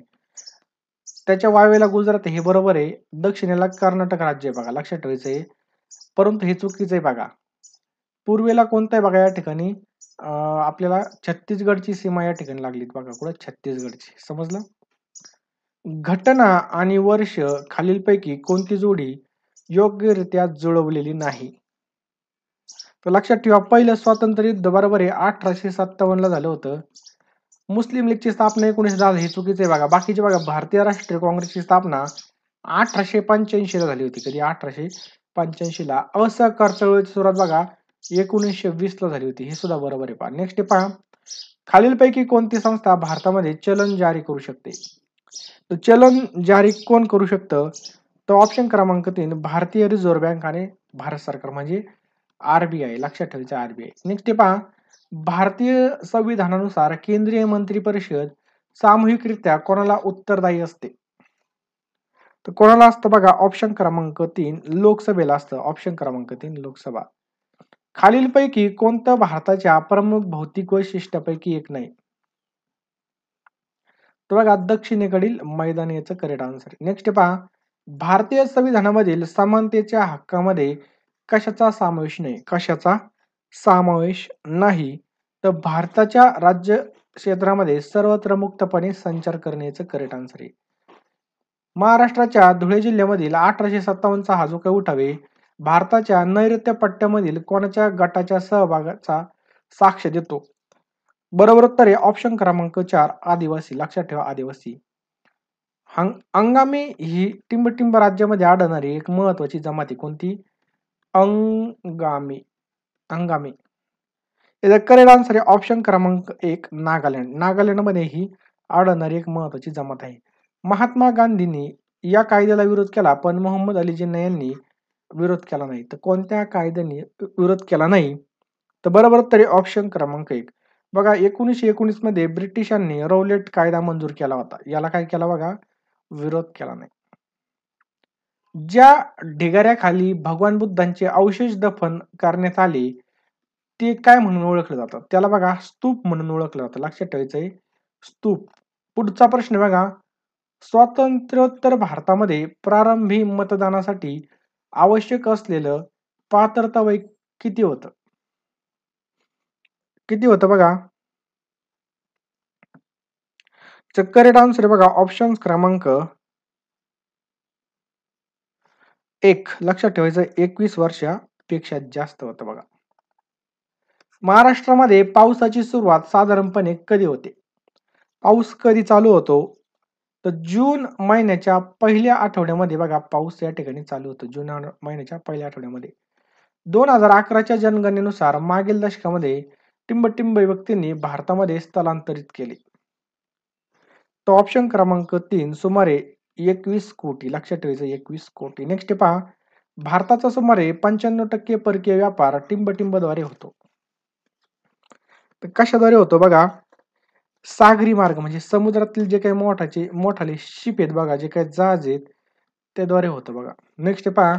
त्याच्या वायव्येला गुजरात हे बरोबर आहे. दक्षिणेला कर्नाटक राज्य आहे. बघा लक्षात ठेवायचं आहे, परंतु हे चुकीचं आहे. बघा, पूर्वेला कोणतं आहे? बघा या ठिकाणी आपल्याला छत्तीसगडची सीमा या ठिकाणी लागली. बघा कुठं? छत्तीसगडची. समजलं? घटना आणि वर्ष खालीलपैकी कोणती जोडी योग्यरित्या जुळवलेली नाही? तर लक्षात ठेवा, पहिलं स्वातंत्र्य युद्ध बरोबर आहे 1857 ला झालं होतं. मुस्लिम लीगची स्थापना 1910 हे चुकीचं आहे. बघा बाकीचे बघा, भारतीय राष्ट्रीय काँग्रेसची स्थापना 1885 ला झाली होती. कधी? 1885 ला. असहकार चळवळीची सुरुवात बघा 1920 ला झाली होती. हे सुद्धा बरोबर आहे. पहा नेक्स्ट पहा, खालीलपैकी कोणती संस्था भारतामध्ये चलन जारी करू शकते? तर चलन जारी कोण करू शकतं? तर ऑप्शन क्रमांक 3 भारतीय रिझर्व्ह बँक आणि भारत सरकार म्हणजे आरबीआय. लक्षात ठेवायचं आरबीआय. नेक्स्ट पहा, भारतीय संविधानानुसार केंद्रीय मंत्री परिषद सामूहिकरित्या कोणाला उत्तरदायी असते? तर कोणाला असतं? बघा ऑप्शन क्रमांक 3 लोकसभेला असतं. ऑप्शन क्रमांक 3 लोकसभा. खालीलपैकी कोणतं भारताच्या प्रमुख भौतिक वैशिष्ट्यापैकी एक नाही? तर बघा, दक्षिणेकडील मैदान याचं करेक्ट आन्सर. नेक्स्ट पहा, भारतीय संविधानामधील समानतेच्या हक्कामध्ये कशाचा समावेश नाही? कशाचा समावेश नाही? तर भारताच्या राज्य क्षेत्रामध्ये सर्वत्र मुक्तपणे संचार करण्याचं करेक्ट आन्सर आहे. महाराष्ट्राच्या धुळे जिल्ह्यामधील 1857 हा जो काही उठाव आहे, भारताच्या नैऋत्य पट्ट्यामधील कोणाच्या गटाच्या सहभागाचा साक्ष देतो? बरोबर उत्तर आहे ऑप्शन क्रमांक 4 आदिवासी. लक्षात ठेवा आदिवासी. अंगामी ही टिंबटिंब राज्यामध्ये आढळणारी एक महत्वाची जमाती कोणती? अंगामी. अंगामी. याचा करेक्ट आन्सर आहे ऑप्शन क्रमांक 1 नागालँड. नागालँडमध्ये ही आढळणारी एक महत्वाची जमात आहे. महात्मा गांधींनी या कायद्याला विरोध केला, पण मोहम्मद अली जिन्ना यांनी विरोध केला नाही. तर कोणत्या कायद्याने विरोध केला नाही? तर बरोबर उत्तर आहे ऑप्शन क्रमांक 1. बघा 1919 मध्ये ब्रिटिशांनी रौलेट कायदा मंजूर केला होता. याला काय केला? बघा, विरोध केला नाही. ज्या ढिगाऱ्याखाली भगवान बुद्धांचे अवशेष दफन करण्यात आले ते काय म्हणून ओळखलं जातं? त्याला बघा स्तूप म्हणून ओळखलं जातं. लक्षात ठेवायचंय स्तूप. पुढचा प्रश्न बघा, स्वातंत्र्योत्तर भारतामध्ये प्रारंभी मतदानासाठी आवश्यक असलेलं पात्रता वय किती होतं? किती होतं बघा? करेक्ट आन्सर बघा ऑप्शन क्रमांक 1. लक्षात ठेवायचं 21 वर्षापेक्षा जास्त होतं बघा. महाराष्ट्रामध्ये पावसाची सुरुवात साधारणपणे कधी होते? पाऊस कधी चालू होतो? तर जून महिन्याच्या पहिल्या आठवड्यामध्ये बघा पाऊस या ठिकाणी चालू होतो. जून महिन्याच्या पहिल्या आठवड्यामध्ये. 2011च्या जनगणनेनुसार मागील दशकामध्ये टिंबटिंब व्यक्तींनी भारतामध्ये स्थलांतरित केले. तो ऑप्शन क्रमांक 3 सुमारे 21 कोटी. लक्षात ठेवायचं 21 कोटी. नेक्स्ट पहा, भारताचा सुमारे 95% परकीय व्यापार टिंबटिंबद्वारे होतो. तर कशाद्वारे होतो बघा? सागरी मार्ग म्हणजे समुद्रातील जे काही मोठाले शिप आहेत बघा, जे काही जहाज आहेत त्याद्वारे होतं बघा. नेक्स्ट पहा,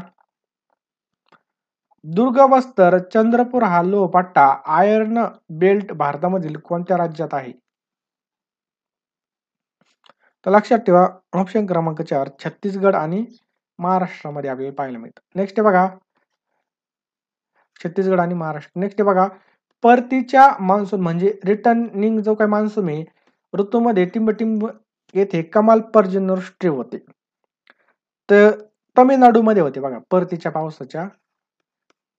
दुर्ग बस्तर चंद्रपूर हा लोहपट्टा आयर्न बेल्ट भारतामधील कोणत्या राज्यात आहे? तर लक्षात ठेवा ऑप्शन क्रमांक 4 छत्तीसगड आणि महाराष्ट्रामध्ये आपल्याला पाहायला मिळतं. नेक्स्ट बघा, छत्तीसगड आणि महाराष्ट्र. नेक्स्ट बघा, परतीच्या मान्सून म्हणजे रिटर्निंग जो काही मान्सून आहे ऋतूमध्ये टिंबटिंब येथे कमाल पर्जन्यवृष्टी होते. तर तमिळनाडूमध्ये होते बघा, परतीच्या पावसाच्या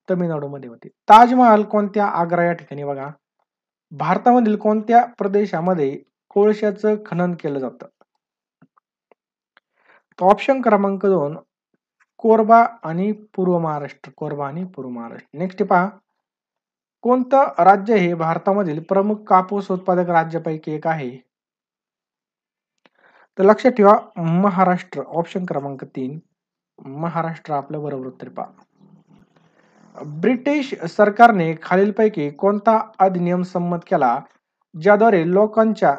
तमिळनाडूमध्ये होते. ताजमहाल कोणत्या आग्रा या ठिकाणी बघा? भारतामधील कोणत्या प्रदेशामध्ये कोळशाचं खनन केलं जातं? ऑप्शन क्रमांक 2 कोरबा आणि पूर्व महाराष्ट्र. कोरबा आणि पूर्व महाराष्ट्र. नेक्स्ट पहा, कोणतं राज्य हे भारतामधील प्रमुख कापूस उत्पादक राज्यापैकी एक आहे? तर लक्षात ठेवा महाराष्ट्र. ऑप्शन क्रमांक 3 महाराष्ट्र आपलं बरोबर उत्तर पहा. ब्रिटिश सरकारने खालीलपैकी कोणता अधिनियम संमत केला ज्याद्वारे लोकांच्या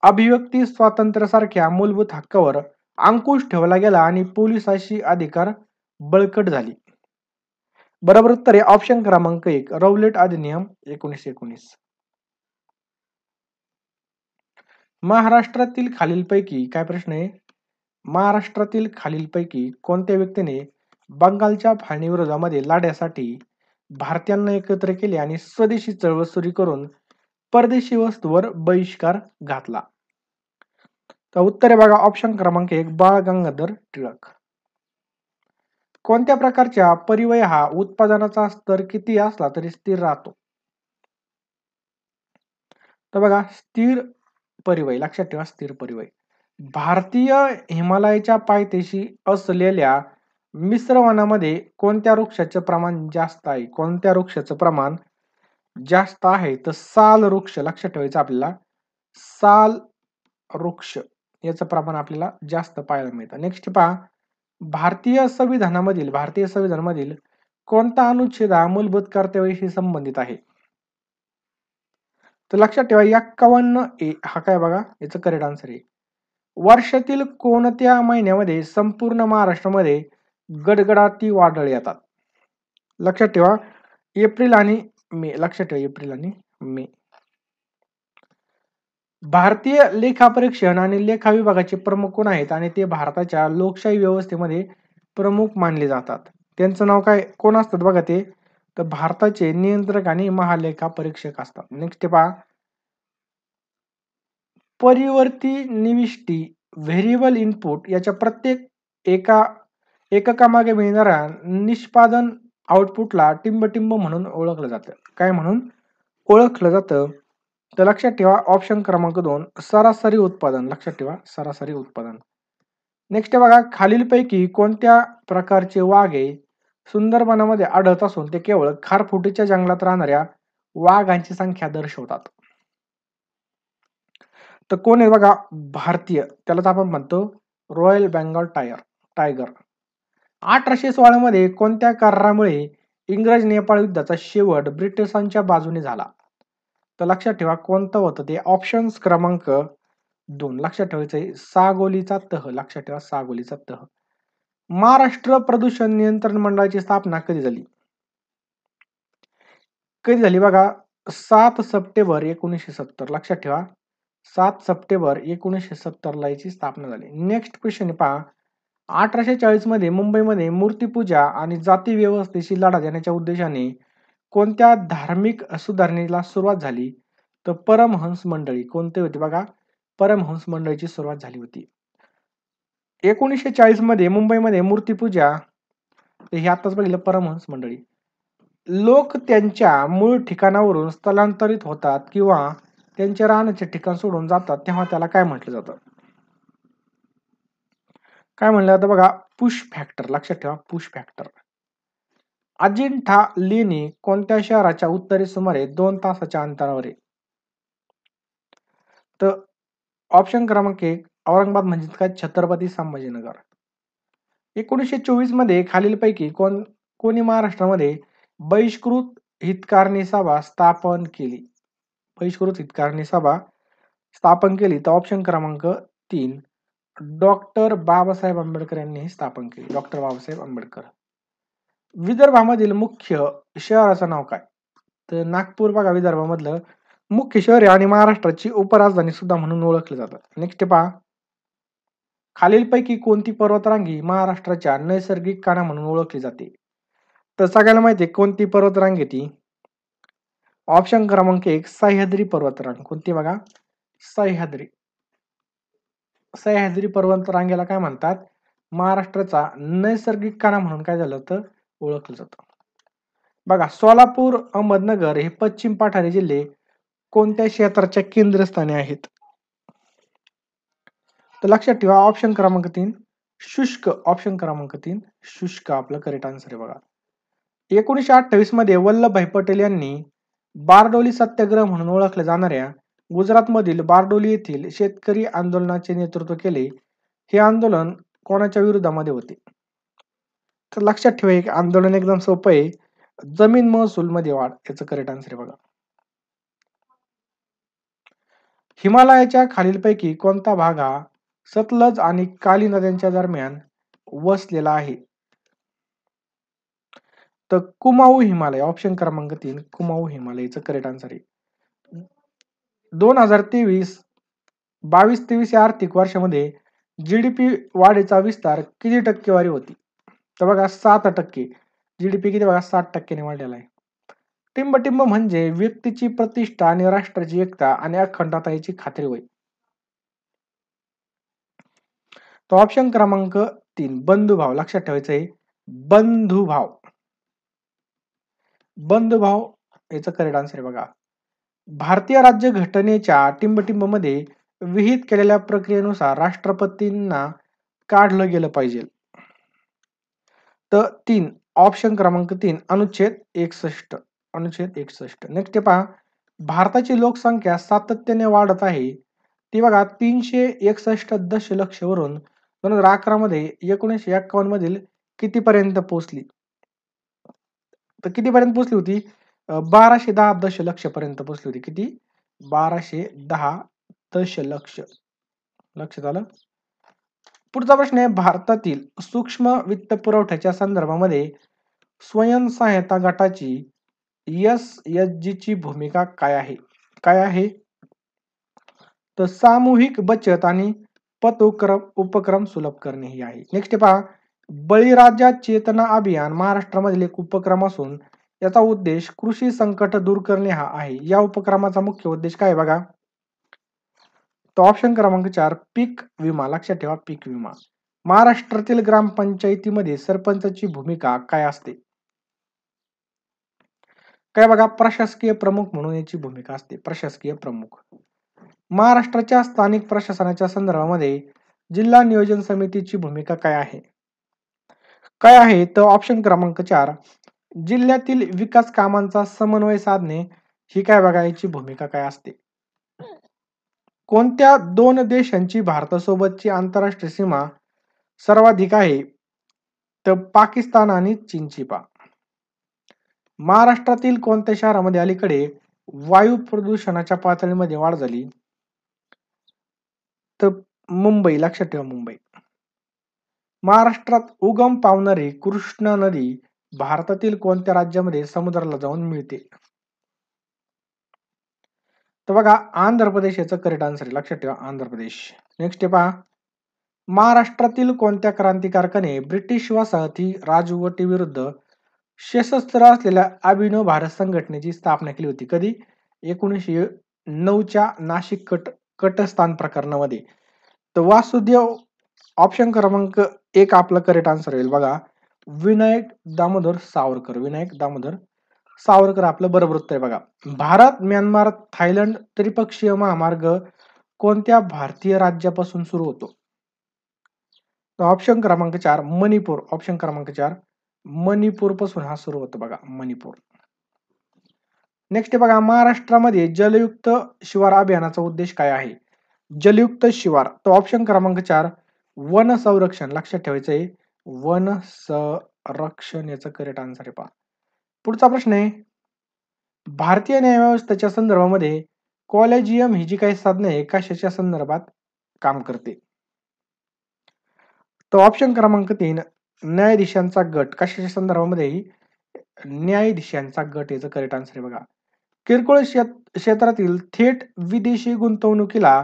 अभिव्यक्ती स्वातंत्र्यासारख्या मूलभूत हक्कावर अंकुश ठेवला गेला आणि पोलिसाची अधिकार बळकट झाली? बरोबर उत्तर आहे ऑप्शन क्रमांक 1 रौलेट अधिनियम 1919. महाराष्ट्रातील खालीलपैकी काय प्रश्न आहे? महाराष्ट्रातील खालीलपैकी कोणत्या व्यक्तीने बंगालच्या फाळणीविरोधामध्ये लढ्यासाठी भारतीयांना एकत्र केले आणि स्वदेशी चळवळ सुरू करून परदेशी वस्तूवर बहिष्कार घातला? तर उत्तर आहे बघा ऑप्शन क्रमांक 1 बाळ गंगाधर टिळक. कोणत्या प्रकारच्या परिवय हा उत्पादनाचा स्तर किती असला तरी स्थिर राहतो? तर बघा स्थिर परिवय, लक्षात ठेवा स्थिर परिवय. भारतीय हिमालयाच्या पायथ्याशी असलेल्या मिश्र वनामध्ये कोणत्या वृक्षाचे प्रमाण जास्त आहे? कोणत्या वृक्षाचं प्रमाण जास्त आहे? तर साल वृक्ष. लक्षात ठेवायचं आपल्याला, साल वृक्ष याचं प्रमाण आपल्याला जास्त पाहायला मिळतं. नेक्स्ट पहा, भारतीय संविधानामधील कोणता अनुच्छेद हा मूलभूत कर्तव्याशी संबंधित आहे? तर लक्षात ठेवा 51A हा काय बघा याचं करेक्ट आन्सर आहे. वर्षातील कोणत्या महिन्यामध्ये संपूर्ण महाराष्ट्रामध्ये गडगडाटी वादळ येतात? लक्षात ठेवा एप्रिल आणि मे. लक्षात ठेवा एप्रिल आणि मे. भारतीय लेखापरीक्षण आणि लेखा विभागाचे प्रमुख कोण आहेत आणि ते भारताच्या लोकशाही व्यवस्थेमध्ये प्रमुख मानले जातात? त्यांचं नाव काय कोण असतात बघा ते? तर भारताचे नियंत्रक आणि महालेखा परीक्षक असतात. नेक्स्ट पहा, परिवर्ती निविष्टी व्हेरिएबल इनपुट याच्या प्रत्येक एककामागे मिळणाऱ्या निष्पादन आउटपुटला टिंबटिंब म्हणून ओळखलं जातं. काय म्हणून ओळखलं जातं? तर लक्षात ठेवा ऑप्शन क्रमांक 2 सरासरी उत्पादन. लक्षात ठेवा सरासरी उत्पादन. नेक्स्ट बघा, खालीलपैकी कोणत्या प्रकारचे वाघ हे सुंदरबनामध्ये आढळत असून ते केवळ खारफुटीच्या जंगलात राहणाऱ्या वाघांची संख्या दर्शवतात? तर कोण आहे बघा भारतीय, त्यालाच आपण म्हणतो रॉयल बेंगॉल टायगर. 1816 मध्ये कोणत्या करारामुळे इंग्रज नेपाळ युद्धाचा शेवट ब्रिटिशांच्या बाजूने झाला? तर लक्षात ठेवा कोणतं होतं ते? ऑप्शन क्रमांक 2 लक्षात ठेवायचंय सागोलीचा तह. लक्षात ठेवा सागोलीचा तह. महाराष्ट्र प्रदूषण नियंत्रण मंडळाची स्थापना कधी झाली? कधी झाली बघा 7 सप्टेंबर 1970. लक्षात ठेवा 7 सप्टेंबर 1970 ला याची स्थापना झाली. नेक्स्ट क्वेश्चन पहा, 1840 मध्ये मुंबईमध्ये मूर्तिपूजा आणि जाती व्यवस्थेशी लढा देण्याच्या उद्देशाने कोणत्या धार्मिक सुधारणेला सुरुवात झाली? तर परमहंस मंडळी. कोणते होते बघा? परमहंस मंडळीची सुरुवात झाली होती. 1940 मध्ये मुंबईमध्ये मूर्तिपूजा, हे आताच बघितलं परमहंस मंडळी. लोक त्यांच्या मूळ ठिकाणावरून स्थलांतरित होतात किंवा त्यांचे राहण्याचे ठिकाण सोडून जातात तेव्हा त्याला काय म्हटलं जातं? काय म्हणलं जातं बघा? Push factor. लक्षात ठेवा पुश फॅक्टर. अजिंठा लेणी कोणत्या शहराच्या उत्तरेस सुमारे 2 तासाच्या अंतरावर आहे? तर ऑप्शन क्रमांक 1 औरंगाबाद म्हणजे काय? छत्रपती संभाजीनगर. 1924 मध्ये खालीलपैकी कोणी महाराष्ट्रामध्ये बहिष्कृत हितकारणी सभा स्थापन केली? बहिष्कृत हितकारणी सभा स्थापन केली तर ऑप्शन क्रमांक 3 डॉक्टर बाबासाहेब आंबेडकर यांनी स्थापन केली. डॉक्टर बाबासाहेब आंबेडकर. विदर्भामधील मुख्य शहराचं नाव काय? तर नागपूर बघा विदर्भामधलं मुख्य शहर आहे आणि महाराष्ट्राची उपराजधानी सुद्धा म्हणून ओळखलं जातं. नेक्स्ट पहा, खालीलपैकी कोणती पर्वतरांगी महाराष्ट्राच्या नैसर्गिक काना म्हणून ओळखली जाते? तर सगळ्यांना माहिती आहे कोणती पर्वतरांग आहे ती? ऑप्शन क्रमांक 1 सह्याद्री पर्वतरांग. कोणती बघा? सह्याद्री. सह्याद्री पर्वतरांगेला काय म्हणतात? महाराष्ट्राचा नैसर्गिक काना म्हणून काय झालं तर ओळखलं जातं. बघा सोलापूर अहमदनगर हे पश्चिम पठारी जिल्हे कोणत्या क्षेत्राच्या केंद्रस्थानी आहेत? तर लक्षात ठेवा ऑप्शन क्रमांक 3 शुष्क ऑप्शन क्रमांक 3 शुष्क आपलं करेक्ट आन्सर आहे बघा. 1928 मध्ये वल्लभभाई पटेल यांनी बारडोली सत्याग्रह म्हणून ओळखल्या जाणाऱ्या गुजरातमधील बारडोली येथील शेतकरी आंदोलनाचे नेतृत्व केले. हे आंदोलन कोणाच्या विरोधामध्ये होते? तर लक्षात ठेवा, एक आंदोलन एकदम सोपं आहे. जमीन महसूल मध्ये वाढ याचं करेक्ट आन्सर आहे बघा. हिमालयाच्या खालीलपैकी कोणता भाग हा सतलज आणि काली नद्यांच्या दरम्यान वसलेला आहे? तर कुमाऊ हिमालय ऑप्शन क्रमांक 3 कुमाऊ हिमालयचं करेक्ट आन्सर आहे. 2022-23 या आर्थिक वर्षामध्ये जीडीपी वाढीचा विस्तार किती टक्केवारी होती? तर बघा 7%. जीडीपी किती बघा 7% वाढलेला आहे. टिंबटिंब म्हणजे व्यक्तीची प्रतिष्ठा आणि राष्ट्राची एकता आणि अखंडतेची खात्री होय. तो ऑप्शन क्रमांक 3 बंधुभाव लक्षात ठेवायचं आहे. बंधुभाव बंधुभाव याचं करेक्ट आन्सर आहे बघा. भारतीय राज्य घटनेच्या टिंबटिंबमध्ये विहित केलेल्या प्रक्रियेनुसार राष्ट्रपतींना काढलं गेलं पाहिजे. तर 3 ऑप्शन क्रमांक 3 अनुच्छेद 61. अनुच्छेद 61. नेक्स्ट पहा, भारताची लोकसंख्या सातत्याने वाढत आहे. ती बघा 361 दशलक्ष वरून 2011 मध्ये 1951 मधील कितीपर्यंत पोहोचली? तर कितीपर्यंत पोहोचली होती? 1210 दशलक्ष पर्यंत पोहोचली होती. किती? 1210 दशलक्ष. लक्षात आलं? पुढचा प्रश्न आहे, भारतातील सूक्ष्म वित्त पुरवठ्याच्या संदर्भामध्ये स्वयंसहायता गटाची एसएचजी ची भूमिका काय आहे? काय आहे? तर सामूहिक बचत आणि पत उपक्रम सुलभ करणे ही आहे. नेक्स्ट पहा, बळीराजा चेतना अभियान महाराष्ट्रामधील एक उपक्रम असून याचा उद्देश कृषी संकट दूर करणे हा आहे. या उपक्रमाचा मुख्य उद्देश काय बघा? तो ऑप्शन क्रमांक 4 पीक विमा. लक्षात ठेवा, पीक विमा. महाराष्ट्रातील ग्रामपंचायतीमध्ये सरपंचाची भूमिका काय असते? काय बघा, प्रशासकीय प्रमुख म्हणून याची भूमिका असते. प्रशासकीय प्रमुख. महाराष्ट्राच्या स्थानिक प्रशासनाच्या संदर्भामध्ये जिल्हा नियोजन समितीची भूमिका काय आहे? काय आहे? तर ऑप्शन क्रमांक 4 जिल्ह्यातील विकास कामांचा समन्वय साधणे ही काय बघा याची भूमिका काय असते? कोणत्या दोन देशांची भारतासोबतची आंतरराष्ट्रीय सीमा सर्वाधिक आहे? तर पाकिस्तान आणि चीनची पा. महाराष्ट्रातील कोणत्या शहरामध्ये अलीकडे वायू प्रदूषणाच्या पातळीमध्ये वाढ झाली? तर मुंबई. लक्षात ठेवा, मुंबई. महाराष्ट्रात उगम पावणारी कृष्णा नदी भारतातील कोणत्या राज्यामध्ये समुद्राला जाऊन मिळते? तर बघा आंध्र प्रदेश याचं करेक्ट आन्सर आहे. लक्षात ठेवा, आंध्र प्रदेश. नेक्स्ट पहा, महाराष्ट्रातील कोणत्या क्रांतिकारकाने ब्रिटिश वसाहती राजवटी विरुद्ध सशस्त्र असलेल्या अभिनव भारत संघटनेची स्थापना केली होती? कधी? 1909च्या नाशिक कटस्थान प्रकरणामध्ये. तर वासुदेव ऑप्शन क्रमांक 1 आपलं करेक्ट आन्सर होईल बघा. विनायक दामोदर सावरकर. विनायक दामोदर सावरकर आपलं बरोबर उत्तर आहे बघा. भारत म्यानमार थायलंड त्रिपक्षीय महामार्ग कोणत्या भारतीय राज्यापासून सुरू होतो? ऑप्शन क्रमांक 4 मणिपूर. ऑप्शन क्रमांक 4 मणिपूर पासून हा सुरू होतो बघा, मणिपूर. नेक्स्ट बघा, महाराष्ट्रामध्ये जलयुक्त शिवार अभियानाचा उद्देश काय आहे? जलयुक्त शिवार. तो ऑप्शन क्रमांक 4 वन संरक्षण. लक्षात ठेवायचं आहे, वन संरक्षण याचं करेक्ट आन्सर आहे पहा. पुढचा प्रश्न आहे, भारतीय न्यायव्यवस्थेच्या संदर्भामध्ये कॉलेजियम ही जी काही साधने आहे कशाच्या संदर्भात काम करते? तो ऑप्शन क्रमांक 3 न्यायाधीशांचा गट. कशाच्या संदर्भामध्ये? न्यायाधीशांचा गट याचं करेक्ट आन्सर आहे बघा. किरकोळ क्षेत्रातील थेट विदेशी गुंतवणुकीला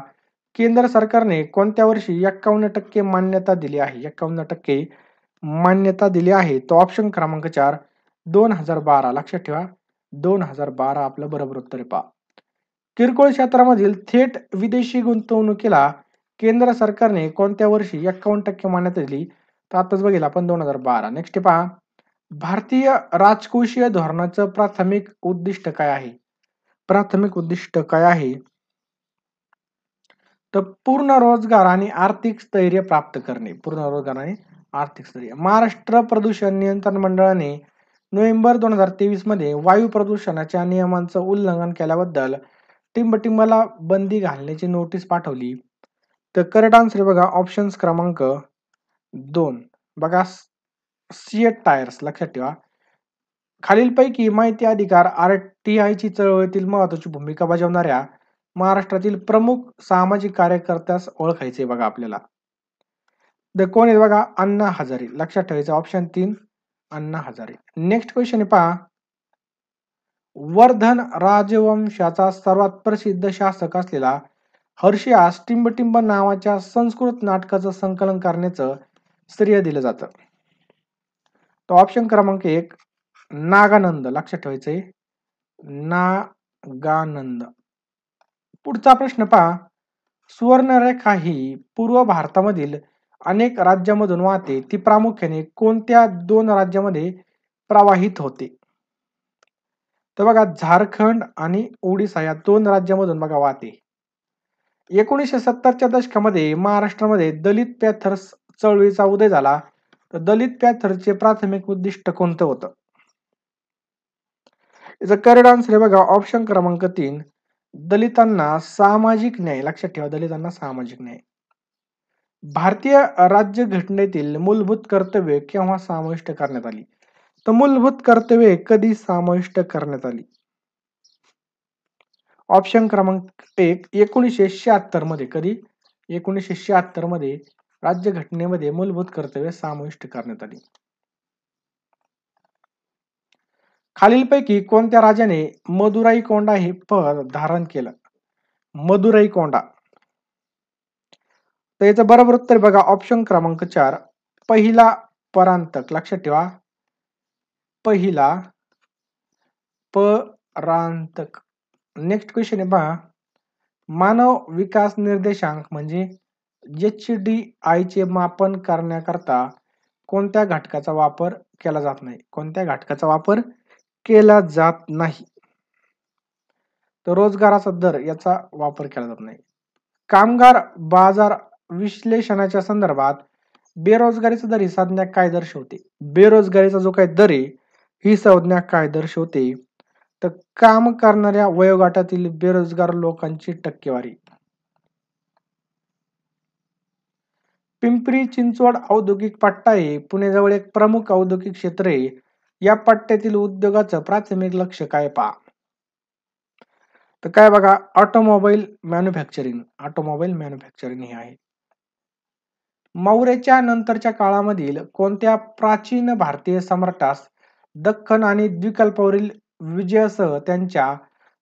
केंद्र सरकारने कोणत्या वर्षी 51% मान्यता दिली आहे? 51% मान्यता दिली आहे. तो ऑप्शन क्रमांक 4 2012. लक्षात ठेवा, 2012 आपलं बरोबर उत्तर आहे पहा. किरकोळ क्षेत्रामधील थेट विदेशी गुंतवणुकीला केंद्र सरकारने कोणत्या वर्षी 51% मान्यता दिली? तर आताच बघितलं आपण 2012. नेक्स्ट पहा, भारतीय राजकोषीय धोरणाचं प्राथमिक उद्दिष्ट काय आहे? प्राथमिक उद्दिष्ट काय आहे? तर पूर्ण रोजगार आणि आर्थिक स्थैर्य प्राप्त करणे. पूर्ण रोजगार आणि आर्थिक स्थैर्य. महाराष्ट्र प्रदूषण नियंत्रण मंडळाने नोव्हेंबर 2023 मध्ये वायू प्रदूषणाच्या नियमांचं उल्लंघन केल्याबद्दल टिंबटिंबला बंदी घालण्याची नोटीस पाठवली. तर करेक्ट आन्सर आहे बघा ऑप्शन्स क्रमांक 2. बघा सिएट टायर्स लक्षात ठेवा. खालीलपैकी माहिती अधिकार आरटीआयची चळवळीतील महत्वाची भूमिका बजावणाऱ्या महाराष्ट्रातील प्रमुख सामाजिक कार्यकर्त्यास ओळखायचे बघा आपल्याला. तर कोण आहे बघा अण्णा हजारे. लक्षात ठेवायचं option 3 Anna Hazare. Next question आहे पहा. वर्धन राजवंशाचा सर्वात प्रसिद्ध शासक असलेला हर्षियास टिंबटिंब नावाच्या संस्कृत नाटकाचं संकलन करण्याचं श्रेय दिलं जातं. तो ऑप्शन क्रमांक 1 नागानंद. लक्षात ठेवायचंय नागानंद. पुढचा प्रश्न पहा. सुवर्णरेखा ही पूर्व भारतामधील अनेक राज्यांमधून वाहते. ती प्रामुख्याने कोणत्या 2 राज्यामध्ये प्रवाहित होते? तर बघा झारखंड आणि ओडिसा या 2 राज्यांमधून बघा वाहते. 1970च्या दशकामध्ये महाराष्ट्रामध्ये दलित पॅथर्स चळवळीचा उदय झाला. तर दलित पॅथरचे प्राथमिक उद्दिष्ट कोणतं होतं? याचा करेक्ट आन्सर आहे बघा ऑप्शन क्रमांक 3 दलितांना सामाजिक न्याय. लक्षात ठेवा दलितांना सामाजिक न्याय. भारतीय राज्यघटनेतील मूलभूत कर्तव्ये केव्हा समाविष्ट करण्यात आली? तर मूलभूत कर्तव्ये कधी समाविष्ट करण्यात आली? ऑप्शन क्रमांक 1 1976 मध्ये. कधी? 1976 मध्ये राज्यघटनेमध्ये मूलभूत कर्तव्ये समाविष्ट करण्यात आली. खालीलपैकी कोणत्या राजाने मदुराई कोंडा हे पद धारण केलं? मदुराई कोंडा. तर याचं बरोबर उत्तर बघा ऑप्शन क्रमांक 4 पहिला परांतक. लक्षात ठेवा पहिला परांतक. नेक्स्ट क्वेश्चन आहे पहा. मानव विकास निर्देशांक म्हणजे HDI चे मापन करण्याकरता कोणत्या घटकाचा वापर केला जात नाही? कोणत्या घटकाचा वापर केला जात नाही? तर रोजगाराचा दर याचा वापर केला जात नाही. कामगार बाजार विश्लेषणाच्या संदर्भात बेरोजगारीचा दर ही संज्ञा काय दर्शवते? बेरोजगारीचा जो काही दर आहे ही संज्ञा काय दर्शवते? तर काम करणाऱ्या वयोगटातील बेरोजगार लोकांची टक्केवारी. पिंपरी चिंचवड औद्योगिक पट्टा हे पुण्याजवळ एक प्रमुख औद्योगिक क्षेत्र आहे. या पट्ट्यातील उद्योगाचं प्राथमिक लक्ष काय पहा? तर काय बघा ऑटोमोबाईल मॅन्युफॅक्चरिंग. ऑटोमोबाईल मॅन्युफॅक्चरिंग हे आहे. मौर्याच्या नंतरच्या काळामधील कोणत्या प्राचीन भारतीय सम्राटास दख्खन आणि द्वीपकल्पावरील विजयासह त्यांच्या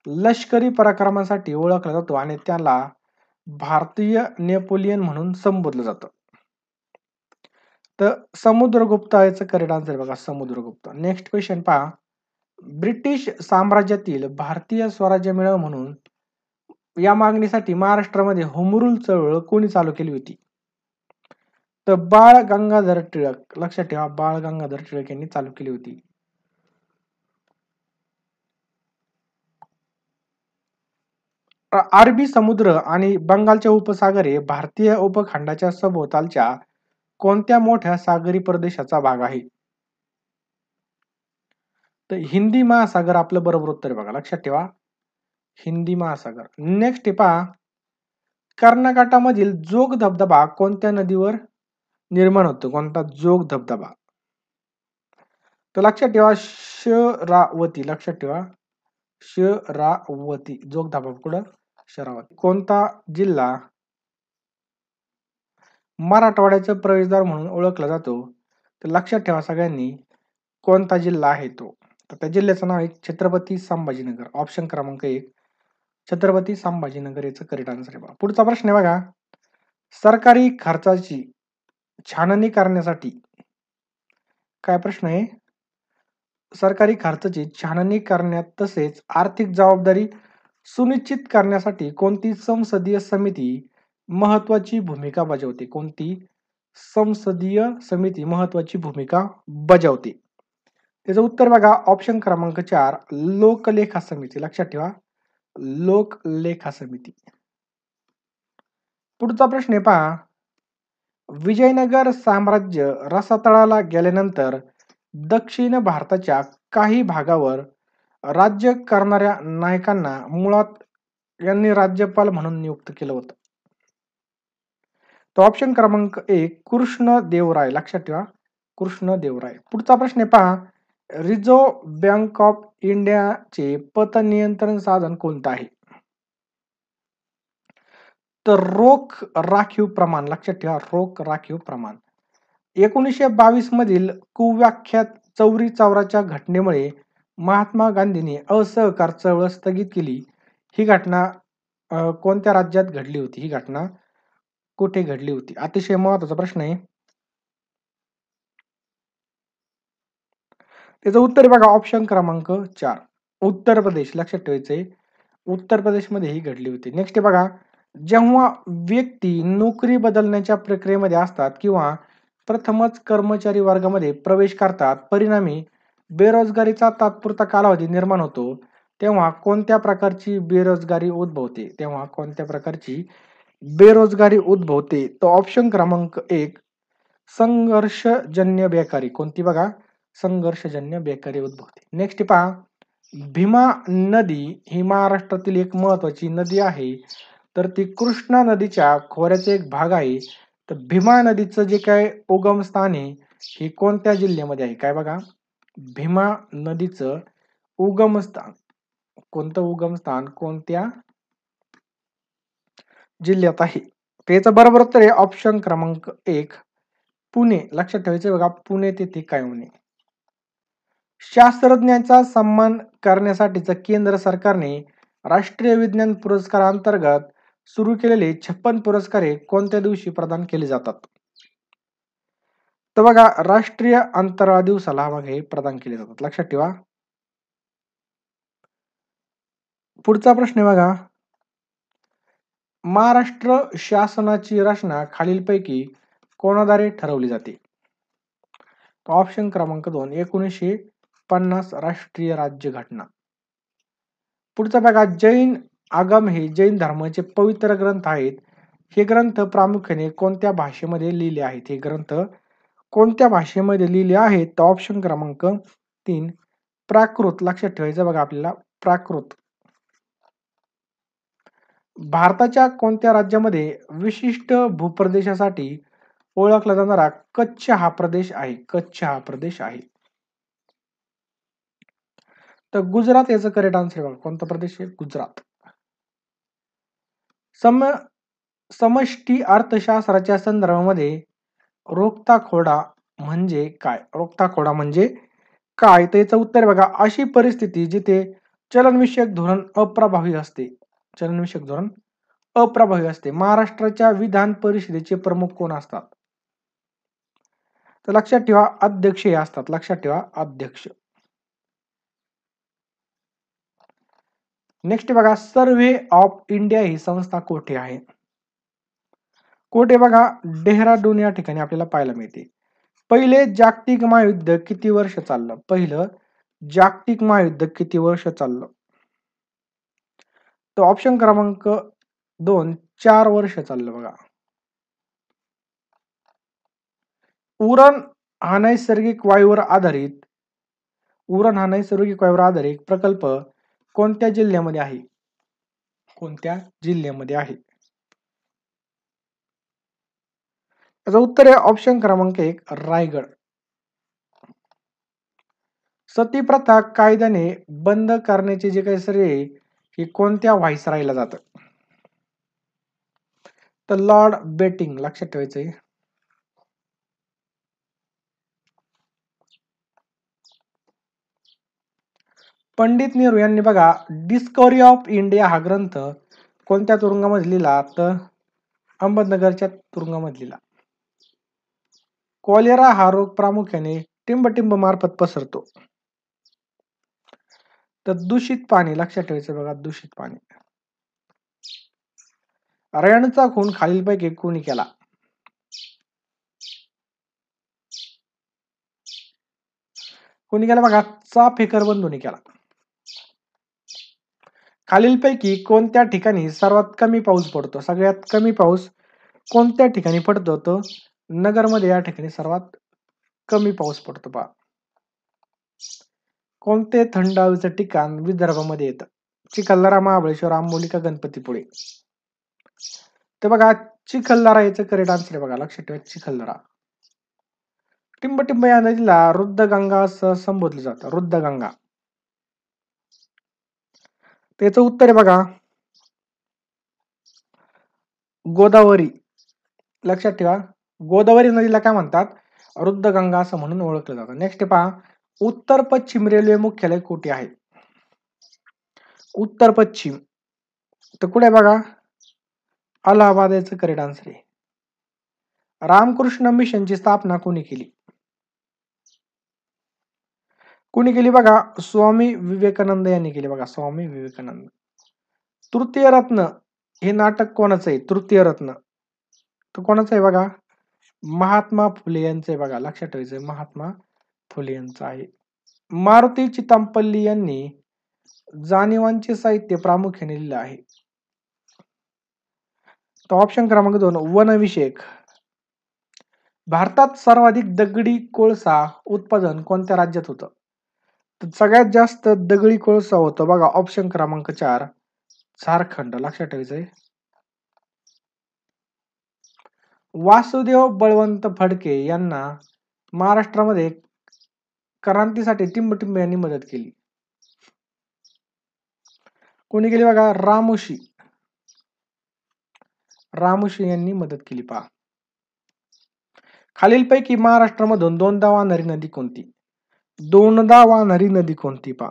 लष्करी पराक्रमासाठी ओळखला जातो आणि त्याला भारतीय नेपोलियन म्हणून संबोधलं जातं? तर समुद्रगुप्त याचं करेक्ट आन्सर बघा समुद्रगुप्त. नेक्स्ट क्वेश्चन पहा. ब्रिटिश साम्राज्यातील भारतीय स्वराज्य मिळव म्हणून या मागणीसाठी महाराष्ट्रामध्ये होम रूल चळवळ कोणी चालू केली होती? तर बाळ गंगाधर टिळक. लक्षात ठेवा बाळ गंगाधर टिळक यांनी चालू केली होती. अरबी समुद्र आणि बंगालच्या उपसागर हे भारतीय उपखंडाच्या सभोवतालच्या कोणत्या मोठ्या सागरी प्रदेशाचा भाग आहे? तर हिंदी महासागर आपलं बरोबर उत्तर बघा. लक्षात ठेवा हिंदी महासागर. नेक्स्ट पहा. कर्नाटकामधील जोग धबधबा कोणत्या नदीवर निर्माण होतो? कोणता जोग धबधबा? तर लक्षात ठेवा शरावती. लक्षात ठेवा शरावती. जोग धबधबा कुठं? शरावती. कोणता जिल्हा मराठवाड्याचा प्रवेशद्वार म्हणून ओळखला जातो? तर लक्षात ठेवा सगळ्यांनी कोणता जिल्हा आहे तो. तर त्या जिल्ह्याचं नाव आहे छत्रपती संभाजीनगर. ऑप्शन क्रमांक 1 छत्रपती संभाजीनगर याचं करेक्ट आन्सर आहे. पुढचा प्रश्न आहे बघा. सरकारी खर्चाची छाननी करण्यासाठी काय प्रश्न आहे? सरकारी खर्चाची छाननी करण्यात तसेच आर्थिक जबाबदारी सुनिश्चित करण्यासाठी कोणती संसदीय समिती महत्वाची भूमिका बजावते? कोणती संसदीय समिती महत्वाची भूमिका बजावते? त्याचं उत्तर बघा ऑप्शन क्रमांक 4 लोकलेखा समिती. लक्षात ठेवा लोकलेखा समिती. पुढचा प्रश्न आहे पहा. विजयनगर साम्राज्य रसातळाला गेल्यानंतर दक्षिण भारताच्या काही भागावर राज्य करणाऱ्या नायकांना मुळात यांनी राज्यपाल म्हणून नियुक्त केलं होतं. तो ऑप्शन क्रमांक 1 कृष्णदेवराय. लक्षात ठेवा, कृष्णदेवराय. पुढचा प्रश्न आहे पहा. रिझर्व्ह बँक ऑफ इंडियाचे पतनियंत्रण साधन कोणतं आहे? तर रोख राखीव प्रमाण. लक्षात ठेवा, रोख राखीव प्रमाण. 1922 मधील कुख्यात चौरी चौराच्या घटनेमुळे महात्मा गांधींनी असहकार चळवळ स्थगित केली. ही घटना कोणत्या राज्यात घडली होती? ही घटना कुठे घडली होती? अतिशय महत्वाचा प्रश्न आहे. त्याचं उत्तर बघा, ऑप्शन क्रमांक 4 उत्तर प्रदेश. लक्षात ठेवायचंय, उत्तर प्रदेशमध्ये ही घडली होती. नेक्स्ट आहे बघा. जेव्हा व्यक्ती नोकरी बदलण्याच्या प्रक्रियेमध्ये असतात किंवा प्रथमच कर्मचारी वर्गामध्ये प्रवेश करतात, परिणामी बेरोजगारीचा तात्पुरता कालावधी निर्माण होतो, तेव्हा कोणत्या प्रकारची बेरोजगारी उद्भवते? तेव्हा कोणत्या प्रकारची बेरोजगारी उद्भवते? तो ऑप्शन क्रमांक 1 संघर्षजन्य बेकारी. कोणती बघा? संघर्षजन्य बेकारी उद्भवते. नेक्स्ट पहा. भीमा नदी ही महाराष्ट्रातील एक महत्वाची नदी आहे, तर ती कृष्णा नदीच्या खोऱ्याचा एक भाग आहे. तर भीमा नदीचं जे काय उगम स्थान आहे हे कोणत्या जिल्ह्यामध्ये आहे? काय बघा, भीमा नदीचं उगम स्थान, कोणतं उगम स्थान कोणत्या जिल्ह्यात आहे? त्याचं बरोबर उत्तर आहे ऑप्शन क्रमांक 1 पुणे. लक्षात ठेवायचं बघा, पुणे तेथे काय होणे. शास्त्रज्ञांचा सन्मान करण्यासाठीच केंद्र सरकारने राष्ट्रीय विज्ञान पुरस्कारांतर्गत सुरू केलेले 56 पुरस्कार हे कोणत्या दिवशी प्रदान केले जातात? तर बघा, राष्ट्रीय अंतराळ दिवसाला हे प्रदान केले जातात. लक्षात ठेवा. पुढचा प्रश्न आहे बघा. महाराष्ट्र शासनाची रचना खालीलपैकी कोणाद्वारे ठरवली जाते? ऑप्शन क्रमांक 2 1950 राष्ट्रीय राज्यघटना. पुढचा बघा. जैन आगम हे जैन धर्माचे पवित्र ग्रंथ आहेत. हे ग्रंथ प्रामुख्याने कोणत्या भाषेमध्ये लिहिले आहेत? हे ग्रंथ कोणत्या भाषेमध्ये लिहिले आहेत? तर ऑप्शन क्रमांक 3 प्राकृत. लक्षात ठेवायचं बघा आपल्याला, प्राकृत. भारताच्या कोणत्या राज्यामध्ये विशिष्ट भूप्रदेशासाठी ओळखला जाणारा कच्छ हा प्रदेश आहे? कच्छ हा प्रदेश आहे. तर गुजरात याचं करेक्ट आन्सर बघा. कोणता प्रदेश आहे? गुजरात. समष्टी अर्थशास्त्राच्या संदर्भामध्ये रोखता खोडा म्हणजे काय? रोखता खोडा म्हणजे काय? तर याचं उत्तर बघा, अशी परिस्थिती जिथे चलनविषयक धोरण अप्रभावी असते. चलनविषयक धोरण अप्रभावी असते. महाराष्ट्राच्या विधान परिषदेचे प्रमुख कोण असतात? तर लक्षात ठेवा, अध्यक्ष हे असतात. लक्षात ठेवा, अध्यक्ष. नेक्स्ट बघा. सर्व्हे ऑफ इंडिया ही संस्था कोठे आहे? कोठे बघा, डेहराडून या ठिकाणी आपल्याला पाहायला मिळते. पहिले जागतिक महायुद्ध किती वर्ष चाललं? पहिलं जागतिक महायुद्ध किती वर्ष चाललं? तो ऑप्शन क्रमांक 2 4 वर्ष चाललं बघा. उरण हा नैसर्गिक वायूवर आधारित प्रकल्प कोणत्या जिल्ह्यामध्ये आहे? कोणत्या जिल्ह्यामध्ये आहे? त्याचं उत्तर आहे ऑप्शन क्रमांक 1 रायगड. सती प्रथा कायद्याने बंद करण्याचे जे काही श्रेय हे कोणत्या व्हाईसरायला जातं? तर लॉर्ड बेटिंग. लक्षात ठेवायचंय. पंडित नेहरू यांनी बघा डिस्कव्हरी ऑफ इंडिया हा ग्रंथ कोणत्या तुरुंगामध्ये लिहिला? तर अहमदनगरच्या तुरुंगामध्ये लिहिला. कॉलेरा हा रोग प्रामुख्याने टिंबटिंब मार्फत पसरतो. तर दूषित पाणी. लक्षात ठेवायचं बघा, दूषित पाणी. रॅनचा खून खालीलपैकी कोणी केला? कोणी केला बघा? चाफेकर बंधूंनी केला. खालीलपैकी कोणत्या ठिकाणी सर्वात कमी पाऊस पडतो? सगळ्यात कमी पाऊस कोणत्या ठिकाणी पडतो? तर नगरमध्ये या ठिकाणी सर्वात कमी पाऊस पडतो पहा. कोणते थंड हवेचं ठिकाण विदर्भामध्ये येतं? चिखलदरा, महाबळेश्वर, आंबोली का गणपतीपुळे? तर बघा चिखलदरा याचं करेक्ट आन्सर आहे बघा, लक्षात ठेवा चिखलदरा. टिंबटिंब या नदीला रुद्रगंगा असं संबोधलं जातं, रुद्रगंगा. त्याचं उत्तर आहे बघा गोदावरी. लक्षात ठेवा गोदावरी नदीला काय म्हणतात? रुद्रगंगा असं म्हणून ओळखलं जातं. नेक्स्ट पहा, उत्तर पश्चिम रेल्वे मुख्यालय कुठे आहे? उत्तर पश्चिम तर कुठे आहे बघा? अलाहाबाद याचं करेक्ट आन्सर आहे. रामकृष्ण मिशनची स्थापना कोणी केली? कोणी केली बघा? स्वामी विवेकानंद यांनी केली बघा, स्वामी विवेकानंद. तृतीय रत्न हे नाटक कोणाचं आहे? तृतीय रत्न तर कोणाचं आहे बघा? महात्मा फुले यांचं आहे बघा, लक्षात ठेवायचं महात्मा फुले यांचं आहे. मारुती चितमपल्ली यांनी जाणीवांचे साहित्य प्रामुख्याने लिहिले आहे. तर ऑप्शन क्रमांक 2 वनविषयक. भारतात सर्वाधिक दगडी कोळसा उत्पादन कोणत्या राज्यात होतं? तर सगळ्यात जास्त दगडी कोळसा होतो बघा, ऑप्शन क्रमांक 4 झारखंड. लक्षात ठेवायचंय. वासुदेव बळवंत फडके यांना महाराष्ट्रामध्ये क्रांतीसाठी टिंबटिंब यांनी मदत केली. कोणी केली बघा? रामोशी. रामोशी यांनी मदत केली पहा. खालीलपैकी महाराष्ट्रामधून दोनदा वाहणारी नदी कोणती? दोनदा वाहणारी नदी कोणती पहा?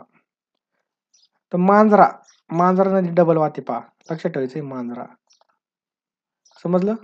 तर मांजरा. मांजरा नदी डबल वाहते पहा, लक्षात ठेवायचंय मांजरा. समजलं?